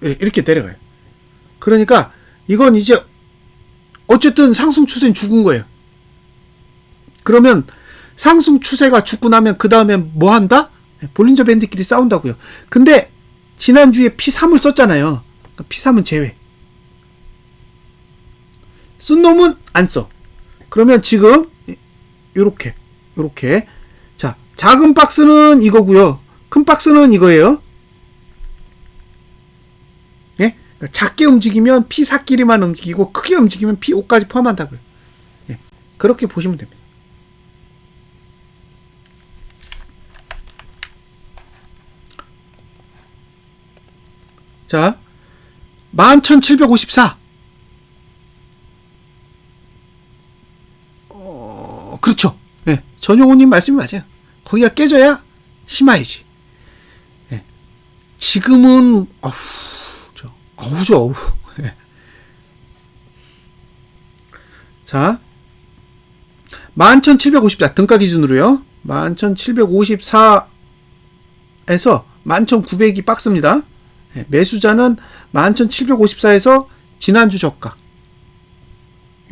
이렇게 내려가요. 그러니까 이건 이제 어쨌든 상승 추세는 죽은 거예요. 그러면 상승 추세가 죽고 나면 그 다음에 뭐 한다? 볼린저 밴드끼리 싸운다고요. 근데 지난주에 P3을 썼잖아요. 그러니까 P3은 제외. 쓴 놈은 안 써. 그러면 지금 요렇게 자, 작은 박스는 이거고요. 큰 박스는 이거예요. 예? 그러니까 작게 움직이면 P4끼리만 움직이고 크게 움직이면 P5까지 포함한다고요. 예, 그렇게 보시면 됩니다. 자, 11,754. 그렇죠. 예, 전용호님 말씀이 맞아요. 거기가 깨져야 심화이지. 예, 지금은 어우죠. 예. 자, 11,754 등가 기준으로요. 11,754에서 11,900이 박스입니다. 예, 매수자는 11,754에서 지난주 저가.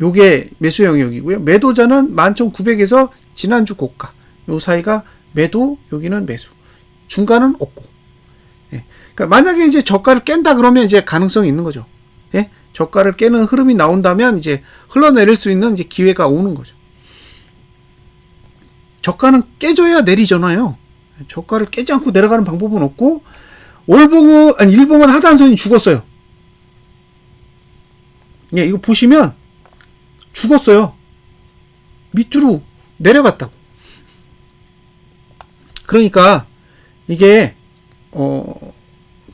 요게 매수 영역이고요. 매도자는 11,900에서 지난주 고가. 요 사이가 매도, 여기는 매수. 중간은 없고. 예. 그러니까 만약에 이제 저가를 깬다 그러면 이제 가능성이 있는 거죠. 예? 저가를 깨는 흐름이 나온다면 이제 흘러내릴 수 있는 이제 기회가 오는 거죠. 저가는 깨져야 내리잖아요. 저가를 깨지 않고 내려가는 방법은 없고, 일봉은 하단선이 죽었어요. 예, 이거 보시면 죽었어요. 밑으로 내려갔다고. 그러니까 이게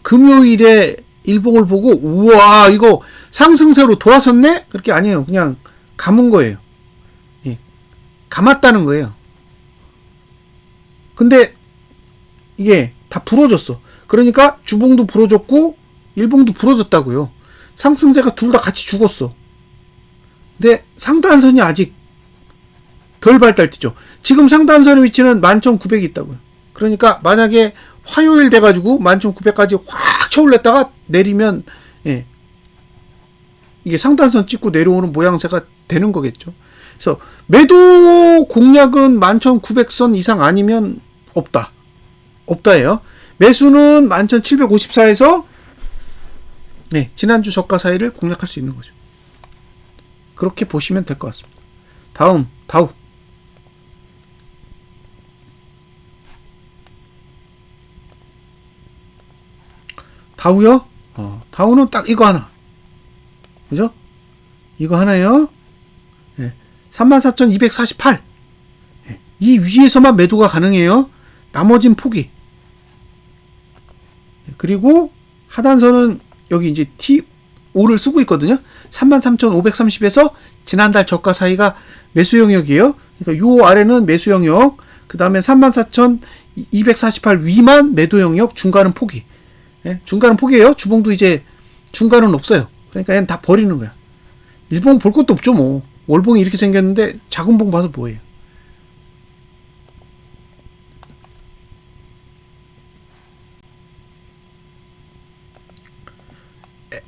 금요일에 일봉을 보고 우와 이거 상승세로 돌아섰네? 그렇게 아니에요. 그냥 감은 거예요. 예, 감았다는 거예요. 근데 이게 다 부러졌어. 그러니까 주봉도 부러졌고 일봉도 부러졌다고요. 상승세가 둘 다 같이 죽었어. 근데 상단선이 아직 덜 발달됐죠. 지금 상단선의 위치는 11,900이 있다고요. 그러니까 만약에 화요일 돼가지고 11,900까지 확 쳐올렸다가 내리면 예, 이게 상단선 찍고 내려오는 모양새가 되는 거겠죠. 그래서 매도 공략은 11,900선 이상 아니면 없다예요. 매수는 11,754에서 네, 지난주 저가 사이를 공략할 수 있는 거죠. 그렇게 보시면 될 것 같습니다. 다음 다우. 다우요? 다우는 딱 이거 하나. 그죠? 이거 하나요. 네, 34,248. 네, 이 위에서만 매도가 가능해요. 나머진 포기. 그리고 하단선은 여기 이제 T5를 쓰고 있거든요. 33,530에서 지난달 저가 사이가 매수 영역이에요. 그러니까 요 아래는 매수 영역, 그 다음에 34,248 위만 매도 영역, 중간은 포기. 예? 중간은 포기예요. 주봉도 이제 중간은 없어요. 그러니까 얘는 다 버리는 거야. 일봉 볼 것도 없죠 뭐. 월봉이 이렇게 생겼는데 작은 봉 봐서 뭐예요.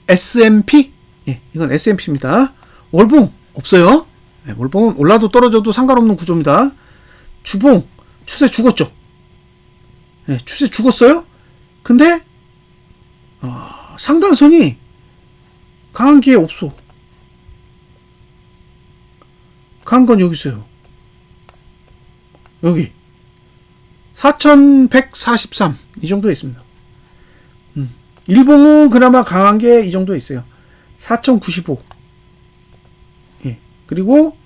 S&P? 예, 이건 S&P입니다. 월봉 없어요. 네, 월봉은 올라도 떨어져도 상관없는 구조입니다. 주봉 추세 죽었죠. 네, 추세 죽었어요. 근데 상단선이 강한 게 없어. 강한 건 여기 있어요. 여기 4,143 이 정도에 있습니다. 일봉은 그나마 강한 게 이 정도에 있어요. 4,095. 예. 그리고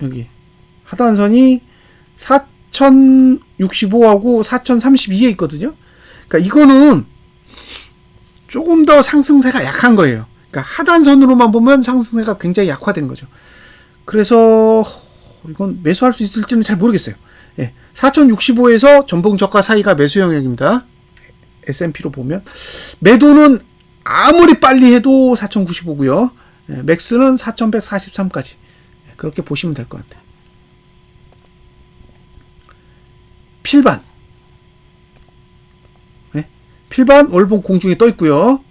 여기 하단선이 4,065하고 4,032에 있거든요. 그러니까 이거는 조금 더 상승세가 약한 거예요. 그러니까 하단선으로만 보면 상승세가 굉장히 약화된 거죠. 그래서 이건 매수할 수 있을지는 잘 모르겠어요. 예. 4,065에서 전봉 저가 사이가 매수 영역입니다. S&P로 보면 매도는 아무리 빨리 해도 4,095고요. 예, 맥스는 4,143까지. 예, 그렇게 보시면 될 것 같아요. 필반. 예, 필반 월봉 공중에 떠 있고요.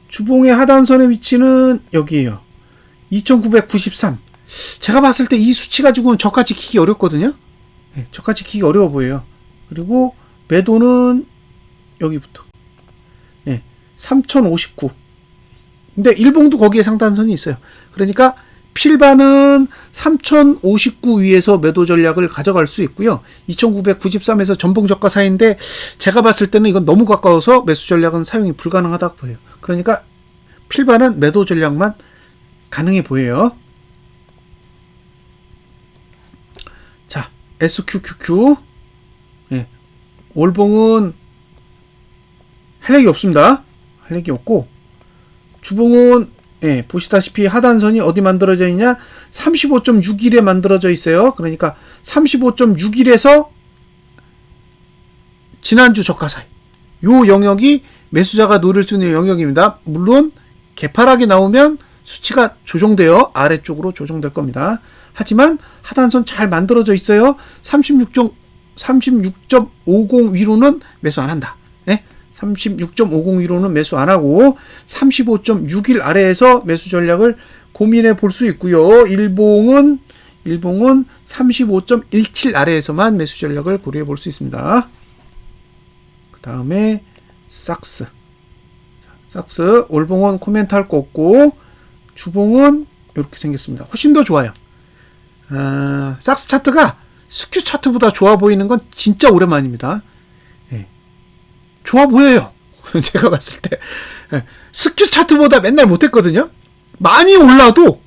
주봉의 하단선의 위치는 여기에요. 2,993. 제가 봤을 때 이 수치 가지고는 저가 지키기 어렵거든요. 예, 저가 지키기 어려워 보여요. 그리고 매도는 여기부터 3059. 근데 일봉도 거기에 상단선이 있어요. 그러니까 필반은 3059 위에서 매도 전략을 가져갈 수 있고요. 2993에서 전봉 저가 사이인데 제가 봤을 때는 이건 너무 가까워서 매수 전략은 사용이 불가능하다고 보여요. 그러니까 필반은 매도 전략만 가능해 보여요. 자, SQQQ. 예. 월봉은 할 얘기 없습니다. 할 얘기 없고, 주봉은 보시다시피 하단선이 어디 만들어져 있냐? 35.61에 만들어져 있어요. 그러니까 35.61에서 지난주 저가 사이, 요 영역이 매수자가 노릴 수 있는 영역입니다. 물론 개파락이 나오면 수치가 조정되어 아래쪽으로 조정될 겁니다. 하지만 하단선 잘 만들어져 있어요. 36.50 위로는 매수 안 한다. 36.50 위로는 매수 안 하고 35.61 아래에서 매수 전략을 고민해 볼 수 있고요. 일봉은 35.17 아래에서만 매수 전략을 고려해 볼 수 있습니다. 그 다음에 삭스 월봉은 코멘트 할 거 없고, 주봉은 이렇게 생겼습니다. 훨씬 더 좋아요. 삭스 차트가 스큐 차트보다 좋아 보이는 건 진짜 오랜만입니다. 예. 좋아 보여요. 제가 봤을 때. 예. 스큐 차트보다 맨날 못했거든요. 많이 올라도,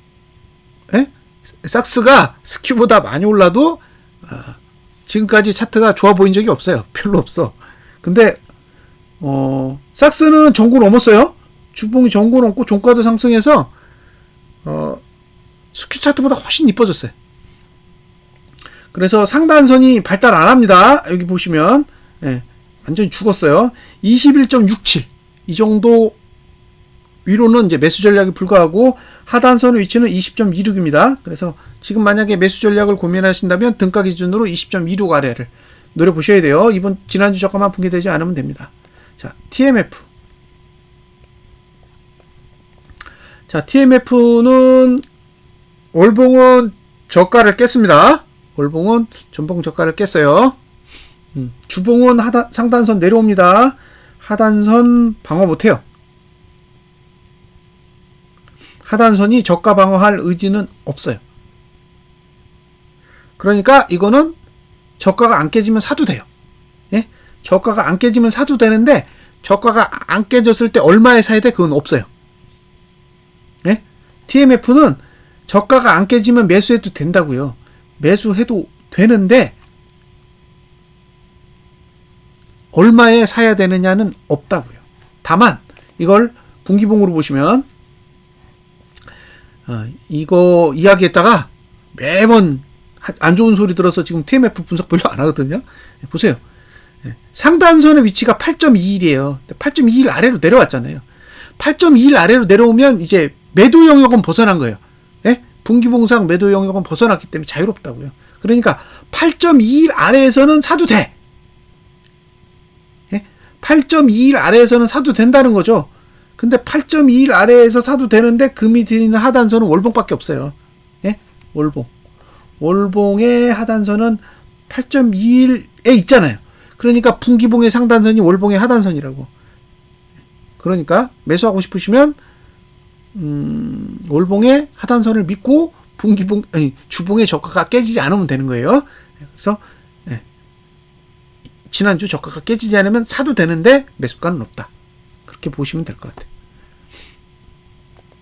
삭스가 스큐보다 많이 올라도, 지금까지 차트가 좋아 보인 적이 없어요. 별로 없어. 근데, 삭스는 전고 넘었어요. 주봉이 전고 넘고 종가도 상승해서, 스큐 차트보다 훨씬 이뻐졌어요. 그래서 상단선이 발달 안 합니다. 여기 보시면 완전히 죽었어요. 21.67 이 정도 위로는 이제 매수 전략이 불가하고, 하단선의 위치는 20.26입니다. 그래서 지금 만약에 매수 전략을 고민하신다면 등가 기준으로 20.26 아래를 노려보셔야 돼요. 지난주 저가만 붕괴되지 않으면 됩니다. 자, TMF. 자, TMF는 월봉은 저가를 깼습니다. 월봉은 전봉 저가를 깼어요. 주봉은 상단선 내려옵니다. 하단선 방어 못해요. 하단선이 저가 방어할 의지는 없어요. 그러니까 이거는 저가가 안 깨지면 사도 돼요. 예? 저가가 안 깨지면 사도 되는데 저가가 안 깨졌을 때 얼마에 사야 돼? 그건 없어요. 예? TMF는 저가가 안 깨지면 매수해도 된다고요. 매수해도 되는데 얼마에 사야 되느냐는 없다고요. 다만 이걸 분기봉으로 보시면 이거 이야기했다가 매번 안 좋은 소리 들어서 지금 TMF 분석 별로 안 하거든요. 보세요. 상단선의 위치가 8.21이에요. 8.21 아래로 내려왔잖아요. 8.21 아래로 내려오면 이제 매도 영역은 벗어난 거예요. 예? 분기봉상 매도 영역은 벗어났기 때문에 자유롭다고요. 그러니까 8.21 아래에서는 사도 돼. 예? 8.21 아래에서는 사도 된다는 거죠. 근데 8.21 아래에서 사도 되는데 그 밑에 있는 하단선은 월봉밖에 없어요. 예? 월봉. 월봉의 하단선은 8.21에 있잖아요. 그러니까 분기봉의 상단선이 월봉의 하단선이라고. 그러니까 매수하고 싶으시면 월봉의 하단선을 믿고 주봉의 저가가 깨지지 않으면 되는 거예요. 그래서 지난주 저가가 깨지지 않으면 사도 되는데 매수가는 없다. 그렇게 보시면 될 것 같아요.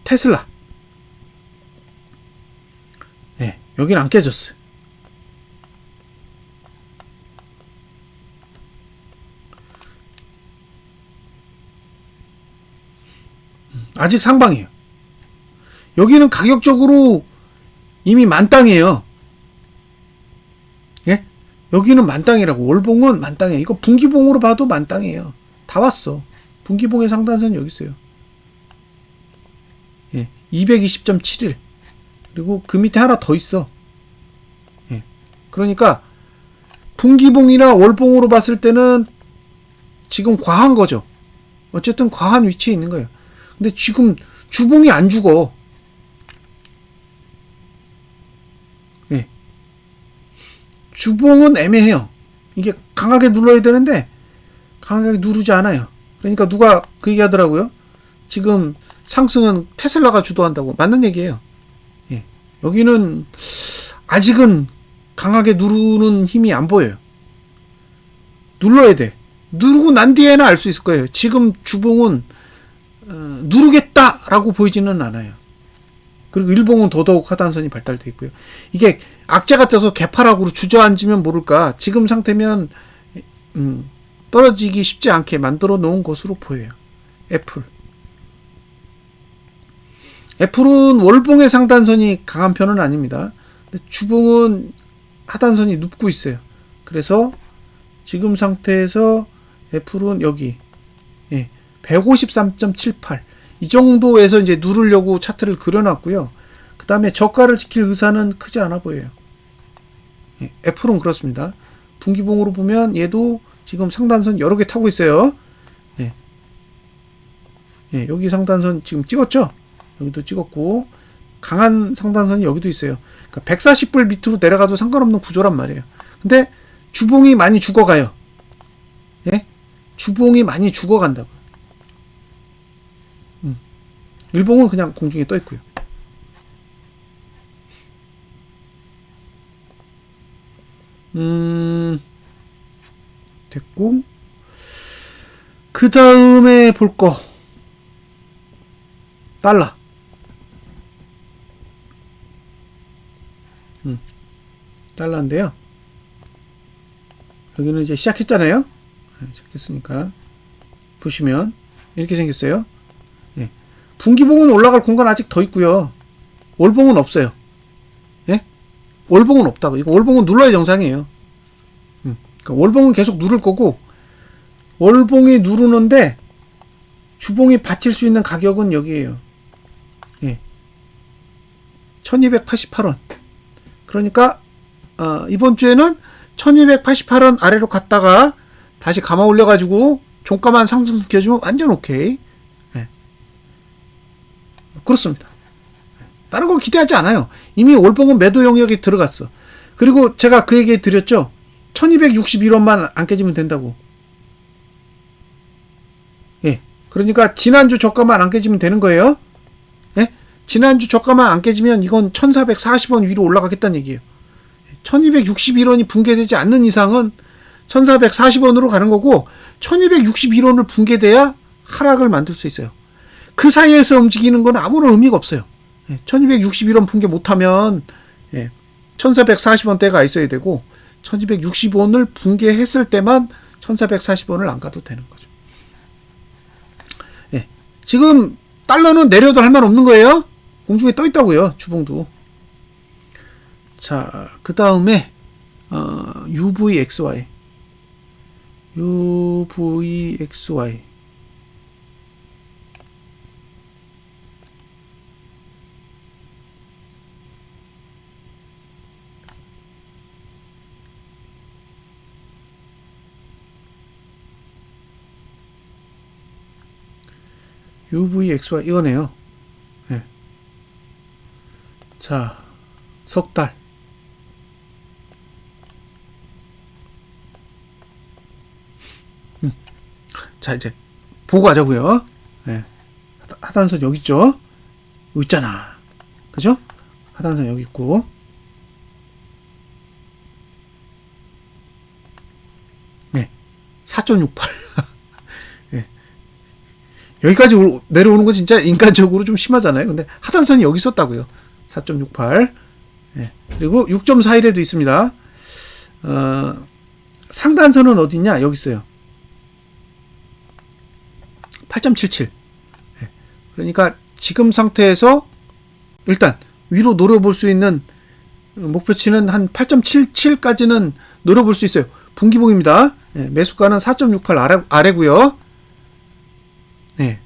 테슬라. 여기는 안 깨졌어요. 아직 상방이에요. 여기는 가격적으로 이미 만땅이에요. 예? 여기는 만땅이라고. 월봉은 만땅이에요. 이거 분기봉으로 봐도 만땅이에요. 다 왔어. 분기봉의 상단선 여기 있어요. 220.71. 그리고 그 밑에 하나 더 있어. 그러니까 분기봉이나 월봉으로 봤을 때는 지금 과한 거죠. 어쨌든 과한 위치에 있는 거예요. 근데 지금 주봉이 안 죽어. 주봉은 애매해요. 이게 강하게 눌러야 되는데 강하게 누르지 않아요. 그러니까 누가 그 얘기 하더라고요. 지금 상승은 테슬라가 주도한다고. 맞는 얘기예요. 여기는 아직은 강하게 누르는 힘이 안 보여요. 눌러야 돼. 누르고 난 뒤에는 알 수 있을 거예요. 지금 주봉은 누르겠다라고 보이지는 않아요. 그리고 일봉은 더더욱 하단선이 발달되어 있고요. 이게 악재 같아서 개파락으로 주저앉으면 모를까. 지금 상태면 떨어지기 쉽지 않게 만들어 놓은 것으로 보여요. 애플은 월봉의 상단선이 강한 편은 아닙니다. 근데 주봉은 하단선이 눕고 있어요. 그래서 지금 상태에서 애플은 여기 153.78 이 정도에서 이제 누르려고 차트를 그려놨고요. 그 다음에 저가를 지킬 의사는 크지 않아 보여요. 애플은 그렇습니다. 분기봉으로 보면 얘도 지금 상단선 여러 개 타고 있어요. 여기 상단선 지금 찍었죠? 여기도 찍었고 강한 상단선이 여기도 있어요. 그러니까 140불 밑으로 내려가도 상관없는 구조란 말이에요. 근데 주봉이 많이 죽어가요. 주봉이 많이 죽어간다고. 일봉은 그냥 공중에 떠 있고요. 됐고 그 다음에 볼 거 달러. 달러인데요. 여기는 이제 시작했잖아요. 시작했으니까 보시면 이렇게 생겼어요. 분기봉은 올라갈 공간 아직 더 있고요. 월봉은 없어요. 월봉은 없다고. 이거 월봉은 눌러야 정상이에요. 그러니까 월봉은 계속 누를 거고 월봉이 누르는데 주봉이 받칠 수 있는 가격은 여기에요. 1288원. 그러니까 이번 주에는 1288원 아래로 갔다가 다시 감아 올려가지고 종가만 상승시켜주면 완전 오케이. 그렇습니다. 다른 거 기대하지 않아요. 이미 월봉은 매도 영역에 들어갔어. 그리고 제가 그 얘기 드렸죠. 1261원만 안 깨지면 된다고. 예. 그러니까 지난주 저가만 안 깨지면 되는 거예요. 예? 지난주 저가만 안 깨지면 이건 1440원 위로 올라가겠다는 얘기예요. 1261원이 붕괴되지 않는 이상은 1440원으로 가는 거고 1261원을 붕괴돼야 하락을 만들 수 있어요. 그 사이에서 움직이는 건 아무런 의미가 없어요. 1261원 붕괴 못하면 1440원대가 있어야 되고 1260원을 붕괴했을 때만 1440원을 안 가도 되는 거죠. 지금 달러는 내려도 할 말 없는 거예요. 공중에 떠 있다고요. 주봉도. 자, 그 다음에 UVXY UVXY 이거네요. 네. 자, 석 달. 자, 이제 보고 가자고요. 네. 하단선 여기 있죠? 여기 있잖아. 그죠? 하단선 여기 있고. 네. 4.68. 네. 여기까지 내려오는 거 진짜 인간적으로 좀 심하잖아요. 근데 하단선이 여기 있었다고요. 4.68. 네. 그리고 6.41에도 있습니다. 상단선은 어디 있냐? 여기 있어요. 8.77. 네. 그러니까 지금 상태에서 일단 위로 노려볼 수 있는 목표치는 한 8.77까지는 노려볼 수 있어요. 분기봉입니다. 네. 매수가는 4.68 아래고요. 네.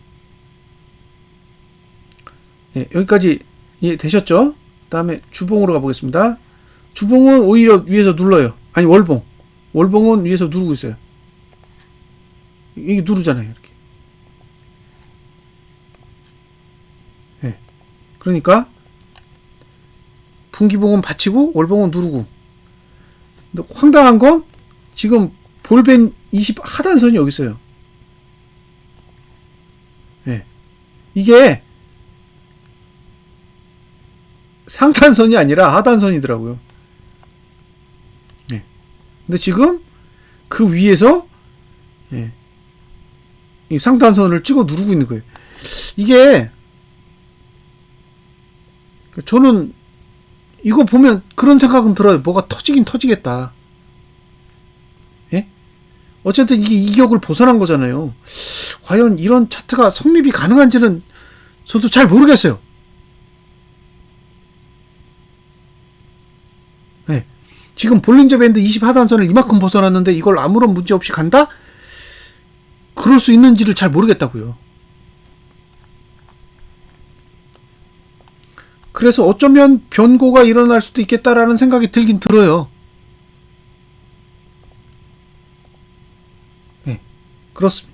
네. 여기까지 이해되셨죠? 그 다음에 주봉으로 가보겠습니다. 주봉은 오히려 위에서 눌러요. 아니 월봉은 위에서 누르고 있어요. 이게 누르잖아요. 이렇게. 네. 그러니까 분기봉은 받치고 월봉은 누르고. 근데 황당한 건 지금 볼벤 20 하단선이 여기 있어요. 네. 이게 상단선이 아니라 하단선이더라고요. 네. 근데 지금 그 위에서 이 상단선을 찍어 누르고 있는 거예요. 이게 저는 이거 보면 그런 생각은 들어요. 뭐가 터지긴 터지겠다. 예? 어쨌든 이게 이격을 벗어난 거잖아요. 과연 이런 차트가 성립이 가능한지는 저도 잘 모르겠어요. 네. 지금 볼린저 밴드 20 하단선을 이만큼 벗어났는데 이걸 아무런 문제 없이 간다? 그럴 수 있는지를 잘 모르겠다고요. 그래서 어쩌면 변고가 일어날 수도 있겠다라는 생각이 들긴 들어요. 네, 그렇습니다.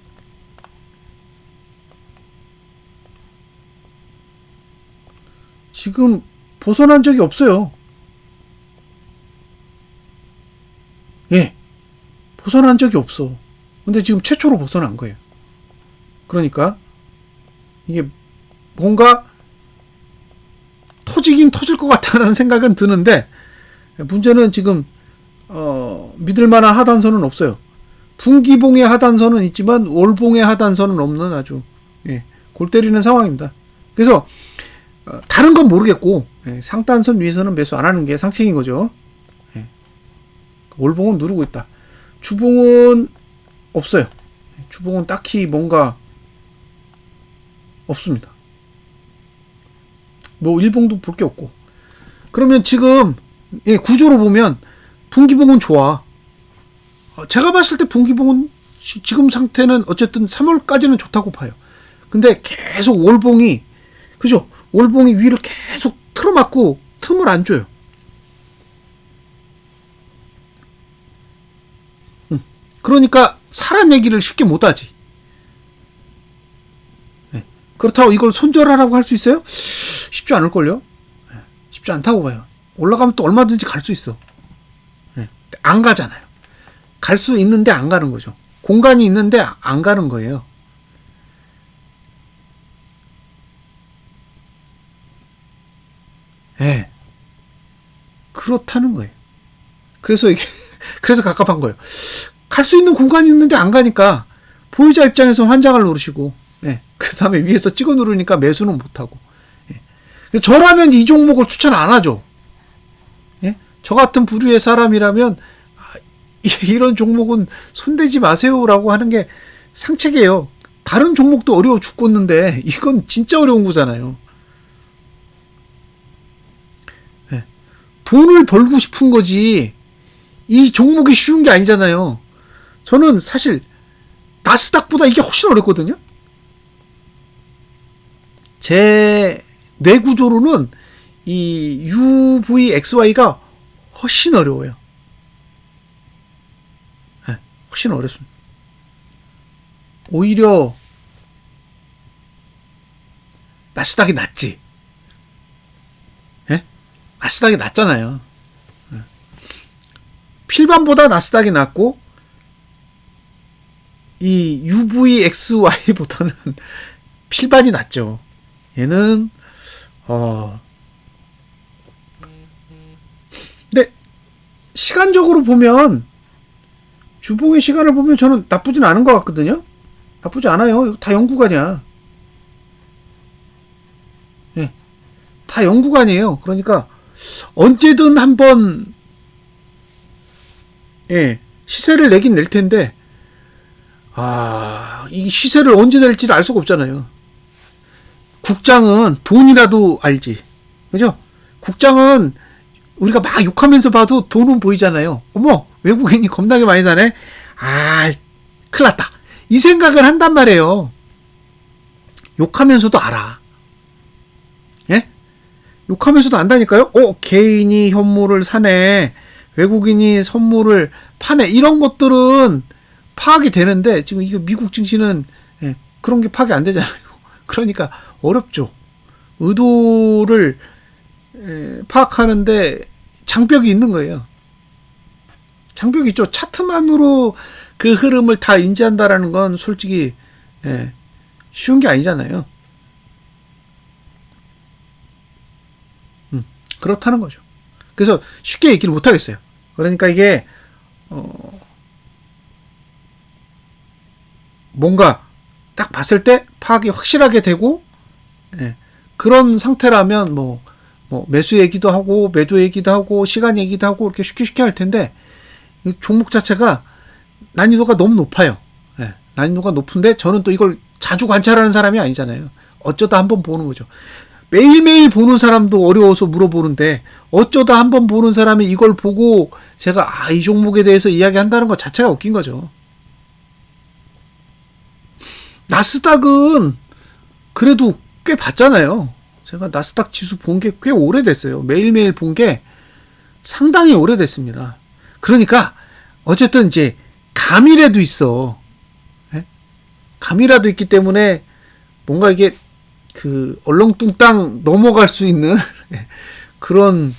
지금 벗어난 적이 없어요. 예, 벗어난 적이 없어. 근데 지금 최초로 벗어난 거예요. 그러니까 이게 뭔가 터지긴 터질 것 같다는 생각은 드는데 문제는 지금 믿을만한 하단선은 없어요. 분기봉의 하단선은 있지만 월봉의 하단선은 없는 아주 골 때리는 상황입니다. 그래서 다른 건 모르겠고 상단선 위에서는 매수 안 하는 게 상책인 거죠. 월봉은 누르고 있다. 주봉은 없어요. 주봉은 딱히 뭔가 없습니다. 뭐 일봉도 볼 게 없고. 그러면 지금 구조로 보면 분기봉은 좋아. 제가 봤을 때 분기봉은 지금 상태는 어쨌든 3월까지는 좋다고 봐요. 근데 계속 월봉이 그죠? 월봉이 위를 계속 틀어막고 틈을 안 줘요. 그러니까 사란 얘기를 쉽게 못하지. 그렇다고 이걸 손절하라고 할 수 있어요? 쉽지 않을걸요? 쉽지 않다고 봐요. 올라가면 또 얼마든지 갈 수 있어. 안 가잖아요. 갈 수 있는데 안 가는 거죠. 공간이 있는데 안 가는 거예요. 예. 그렇다는 거예요. 그래서 이게 그래서 갑갑한 거예요. 갈 수 있는 공간이 있는데 안 가니까 보유자 입장에서 환장을 누르시고, 예. 그 다음에 위에서 찍어 누르니까 매수는 못하고. 예. 저라면 이 종목을 추천 안 하죠. 예. 저 같은 부류의 사람이라면 이런 종목은 손대지 마세요라고 하는 게 상책이에요. 다른 종목도 어려워 죽겠는데 이건 진짜 어려운 거잖아요. 예. 돈을 벌고 싶은 거지 이 종목이 쉬운 게 아니잖아요. 저는 사실 나스닥보다 이게 훨씬 어렵거든요. 제 뇌구조로는 이 UVXY가 훨씬 어려워요. 네, 훨씬 어렵습니다. 오히려 나스닥이 낫지. 네? 나스닥이 낫잖아요. 네. 필반보다 나스닥이 낫고 이 UVXY보다는 필반이 낫죠. 얘는 근데 시간적으로 보면 주봉의 시간을 보면 저는 나쁘진 않은 것 같거든요. 나쁘지 않아요. 다 0구간이야. 예. 다 0구간이에요. 그러니까 언제든 한번 예, 시세를 내긴 낼 텐데 이 시세를 언제 낼지를 알 수가 없잖아요. 국장은 돈이라도 알지. 그죠? 국장은 우리가 막 욕하면서 봐도 돈은 보이잖아요. 어머, 외국인이 겁나게 많이 사네? 큰일 났다. 이 생각을 한단 말이에요. 욕하면서도 알아. 예? 욕하면서도 안다니까요? 개인이 현물을 사네. 외국인이 선물을 파네. 이런 것들은 파악이 되는데, 지금 이거 미국 증시는 그런 게 파악이 안 되잖아요. 그러니까 어렵죠. 의도를 파악하는데 장벽이 있는 거예요. 장벽이 있죠. 차트만으로 그 흐름을 다 인지한다라는 건 솔직히 쉬운 게 아니잖아요. 그렇다는 거죠. 그래서 쉽게 얘기를 못 하겠어요. 그러니까 이게 뭔가 딱 봤을 때 파악이 확실하게 되고 그런 상태라면 뭐 매수 얘기도 하고 매도 얘기도 하고 시간 얘기도 하고 이렇게 쉽게 할 텐데 이 종목 자체가 난이도가 너무 높아요. 난이도가 높은데 저는 또 이걸 자주 관찰하는 사람이 아니잖아요. 어쩌다 한번 보는 거죠. 매일매일 보는 사람도 어려워서 물어보는데 어쩌다 한번 보는 사람이 이걸 보고 제가 이 종목에 대해서 이야기한다는 것 자체가 웃긴 거죠. 나스닥은 그래도 꽤 봤잖아요. 제가 나스닥 지수 본 게 꽤 오래됐어요. 매일매일 본 게 상당히 오래됐습니다. 그러니까 어쨌든 이제 감이라도 있어. 감이라도 있기 때문에 뭔가 이게 그 얼렁뚱땅 넘어갈 수 있는 그런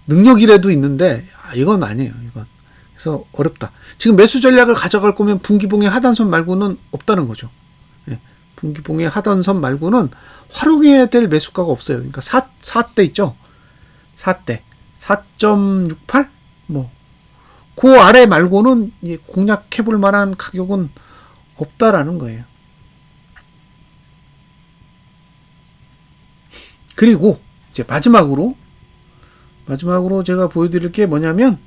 능력이라도 있는데 이건 아니에요. 이건. 그래서 어렵다. 지금 매수 전략을 가져갈 거면 분기봉의 하단선 말고는 없다는 거죠. 분기봉의 하단선 말고는 활용해야 될 매수가가 없어요. 그러니까 4대 있죠. 4대 4.68? 그 아래 말고는 공략해볼 만한 가격은 없다라는 거예요. 그리고 이제 마지막으로 제가 보여드릴 게 뭐냐면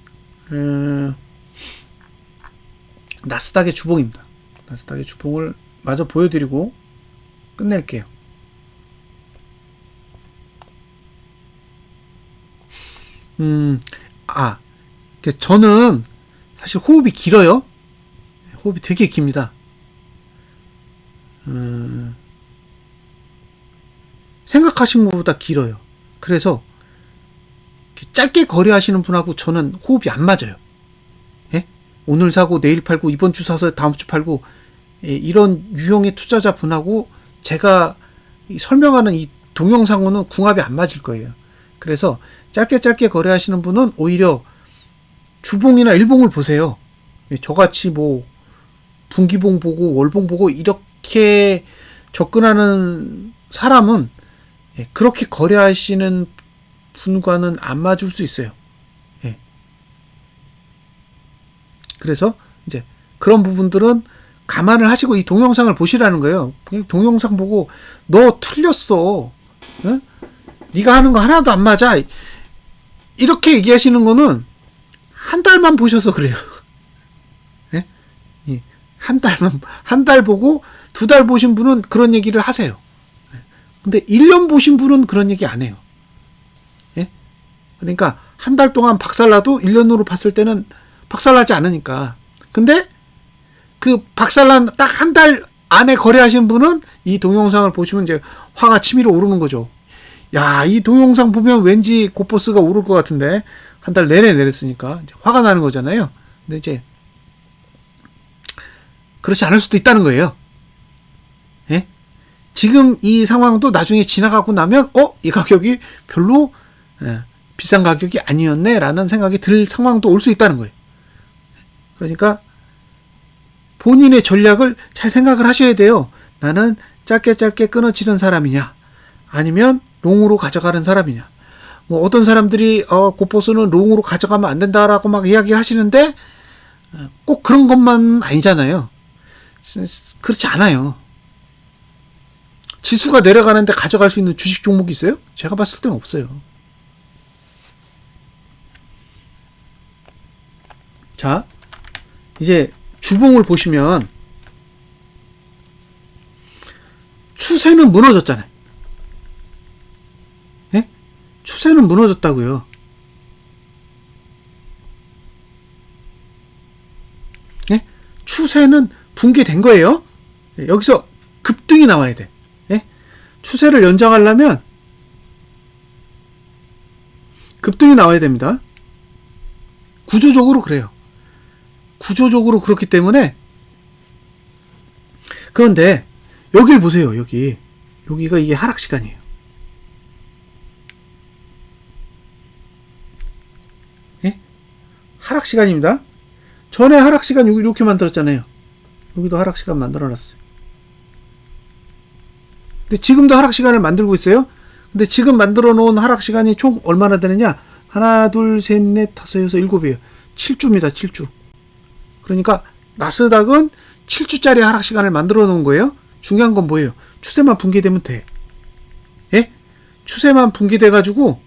나스닥의 주봉입니다. 나스닥의 주봉을 마저 보여드리고 끝낼게요. 저는 사실 호흡이 길어요. 호흡이 되게 깁니다. 생각하신 것보다 길어요. 그래서 짧게 거래하시는 분하고 저는 호흡이 안 맞아요. 오늘 사고 내일 팔고 이번 주 사서 다음 주 팔고 이런 유형의 투자자 분하고 제가 설명하는 이 동영상으로는 궁합이 안 맞을 거예요. 그래서 짧게 거래하시는 분은 오히려 주봉이나 일봉을 보세요. 저같이 분기봉 보고 월봉 보고 이렇게 접근하는 사람은 예, 그렇게 거래하시는 분과는 안 맞을 수 있어요. 예. 그래서 이제 그런 부분들은 감안을 하시고 이 동영상을 보시라는 거예요. 동영상 보고 너 틀렸어. 예? 네가 하는 거 하나도 안 맞아. 이렇게 얘기하시는 거는 한 달만 보셔서 그래요. 예? 한 달 보고 2달 보신 분은 그런 얘기를 하세요. 근데 1년 보신 분은 그런 얘기 안 해요. 예? 그러니까 한 달 동안 박살나도 1년으로 봤을 때는 박살나지 않으니까. 근데 그 박살난 딱 한 달 안에 거래하신 분은 이 동영상을 보시면 이제 화가 치밀어 오르는 거죠. 야, 이 동영상 보면 왠지 고포스가 오를 것 같은데 한 달 내내 내렸으니까 이제 화가 나는 거잖아요. 근데 이제 그렇지 않을 수도 있다는 거예요. 예? 지금 이 상황도 나중에 지나가고 나면 이 가격이 별로 비싼 가격이 아니었네 라는 생각이 들 상황도 올 수 있다는 거예요. 그러니까 본인의 전략을 잘 생각을 하셔야 돼요. 나는 짧게 끊어치는 사람이냐 아니면 롱으로 가져가는 사람이냐. 뭐 어떤 사람들이 고포스는 롱으로 가져가면 안 된다라고 막 이야기를 하시는데 꼭 그런 것만 아니잖아요. 그렇지 않아요. 지수가 내려가는데 가져갈 수 있는 주식 종목이 있어요? 제가 봤을 때는 없어요. 자, 이제 주봉을 보시면 추세는 무너졌잖아요. 예? 추세는 무너졌다고요. 예? 추세는 붕괴된 거예요. 여기서 급등이 나와야 돼. 예? 추세를 연장하려면 급등이 나와야 됩니다. 구조적으로 그래요. 구조적으로 그렇기 때문에. 그런데 여길 보세요. 여기가 이게 하락 시간이에요. 예? 하락 시간입니다. 전에 하락 시간 여기 이렇게 만들었잖아요. 여기도 하락 시간 만들어놨어요. 근데 지금도 하락 시간을 만들고 있어요. 근데 지금 만들어 놓은 하락 시간이 총 얼마나 되느냐? 하나, 둘, 셋, 넷, 다섯, 여섯, 일곱이에요. 7주입니다. 7주. 그러니까 나스닥은 7주짜리 하락 시간을 만들어 놓은 거예요. 중요한 건 뭐예요? 추세만 붕괴되면 돼. 예? 추세만 붕괴돼 가지고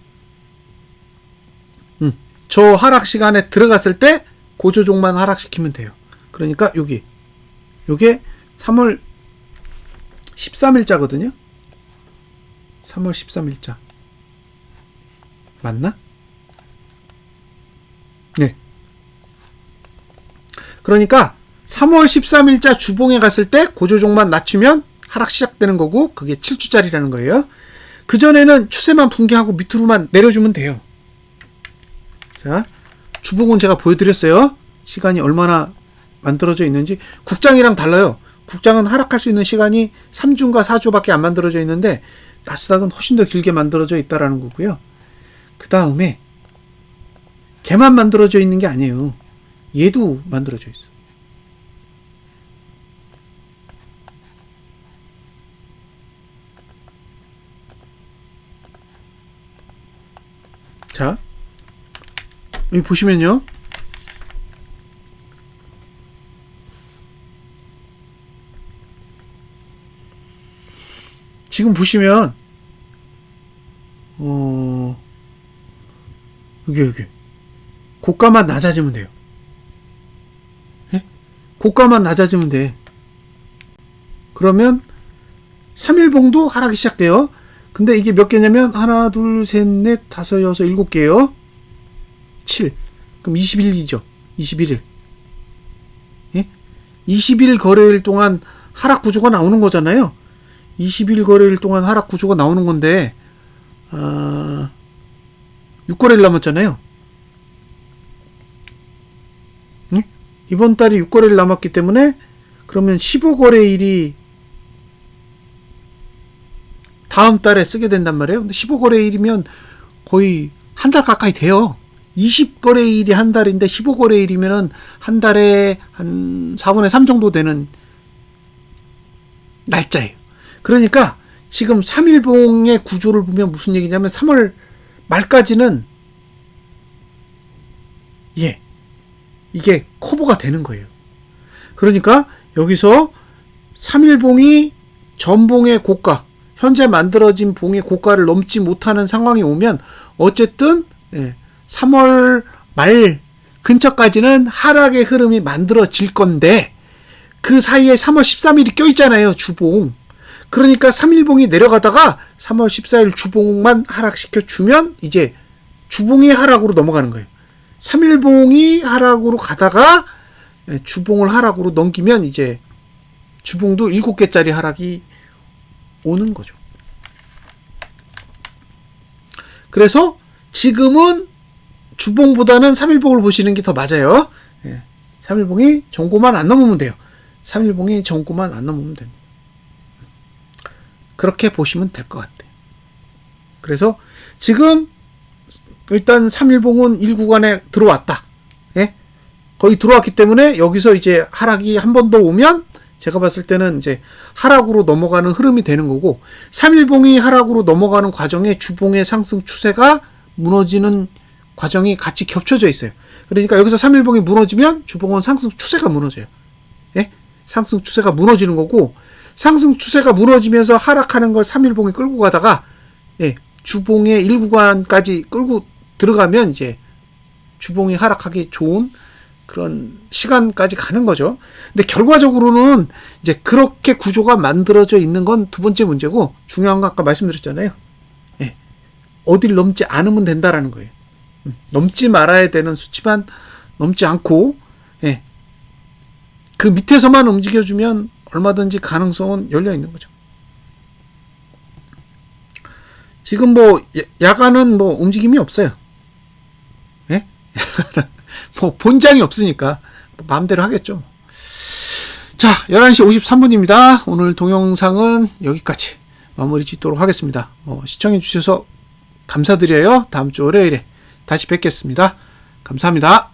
저 하락 시간에 들어갔을 때 고조종만 하락시키면 돼요. 그러니까 요게 3월 13일자거든요. 3월 13일자. 맞나? 네. 그러니까 3월 13일자 주봉에 갔을 때 고조종만 낮추면 하락 시작되는 거고 그게 7주짜리라는 거예요. 그전에는 추세만 붕괴하고 밑으로만 내려주면 돼요. 자, 주봉은 제가 보여드렸어요. 시간이 얼마나 만들어져 있는지. 국장이랑 달라요. 국장은 하락할 수 있는 시간이 3주인가 4주밖에 안 만들어져 있는데 나스닥은 훨씬 더 길게 만들어져 있다라는 거고요. 그 다음에 걔만 만들어져 있는 게 아니에요. 얘도 만들어져 있어. 자, 여기 보시면요. 지금 보시면 여기 고가만 낮아지면 돼요. 예? 고가만 낮아지면 돼. 그러면 3일봉도 하락이 시작돼요. 근데 이게 몇 개냐면 하나, 둘, 셋, 넷, 다섯, 여섯, 7개요. 7. 그럼 21일이죠. 21일. 예? 20일 거래일 동안 하락 구조가 나오는 거잖아요. 20일 거래일 동안 하락 구조가 나오는 건데 6거래일 남았잖아요. 예? 이번 달이 6거래일 남았기 때문에 그러면 15거래일이 다음 달에 쓰게 된단 말이에요. 근데 15거래일이면 거의 한 달 가까이 돼요. 20거래일이 한 달인데 15거래일이면은 한 달에 한 4분의 3 정도 되는 날짜예요. 그러니까 지금 3일봉의 구조를 보면 무슨 얘기냐면 3월 말까지는 이게 커버가 되는 거예요. 그러니까 여기서 3일봉이 전봉의 고가, 현재 만들어진 봉의 고가를 넘지 못하는 상황이 오면 어쨌든 3월 말 근처까지는 하락의 흐름이 만들어질 건데, 그 사이에 3월 13일이 껴있잖아요, 주봉. 그러니까 3일봉이 내려가다가 3월 14일 주봉만 하락시켜주면 이제 주봉이 하락으로 넘어가는 거예요. 3일봉이 하락으로 가다가 주봉을 하락으로 넘기면 이제 주봉도 7개짜리 하락이 오는 거죠. 그래서 지금은 주봉보다는 3일봉을 보시는 게 더 맞아요. 3일봉이 전고만 안 넘으면 돼요. 3일봉이 전고만 안 넘으면 됩니다. 그렇게 보시면 될 것 같아요. 그래서 지금 일단 3일봉은 1구간에 들어왔다. 거의 들어왔기 때문에 여기서 이제 하락이 한 번 더 오면 제가 봤을 때는 이제 하락으로 넘어가는 흐름이 되는 거고, 3일봉이 하락으로 넘어가는 과정에 주봉의 상승 추세가 무너지는 과정이 같이 겹쳐져 있어요. 그러니까 여기서 3일봉이 무너지면 주봉은 상승 추세가 무너져요. 상승 추세가 무너지는 거고, 상승 추세가 무너지면서 하락하는 걸 3일봉이 끌고 가다가 주봉의 1구간까지 끌고 들어가면 이제 주봉이 하락하기 좋은 그런 시간까지 가는 거죠. 근데 결과적으로는 이제 그렇게 구조가 만들어져 있는 건 두 번째 문제고, 중요한 건 아까 말씀드렸잖아요. 어딜 넘지 않으면 된다라는 거예요. 넘지 말아야 되는 수치만 넘지 않고, 그 밑에서만 움직여주면 얼마든지 가능성은 열려 있는 거죠. 지금 뭐 야간은 뭐 움직임이 없어요. 뭐 본장이 없으니까 마음대로 하겠죠. 자, 11시 53분입니다. 오늘 동영상은 여기까지 마무리 짓도록 하겠습니다. 시청해 주셔서 감사드려요. 다음 주 월요일에 다시 뵙겠습니다. 감사합니다.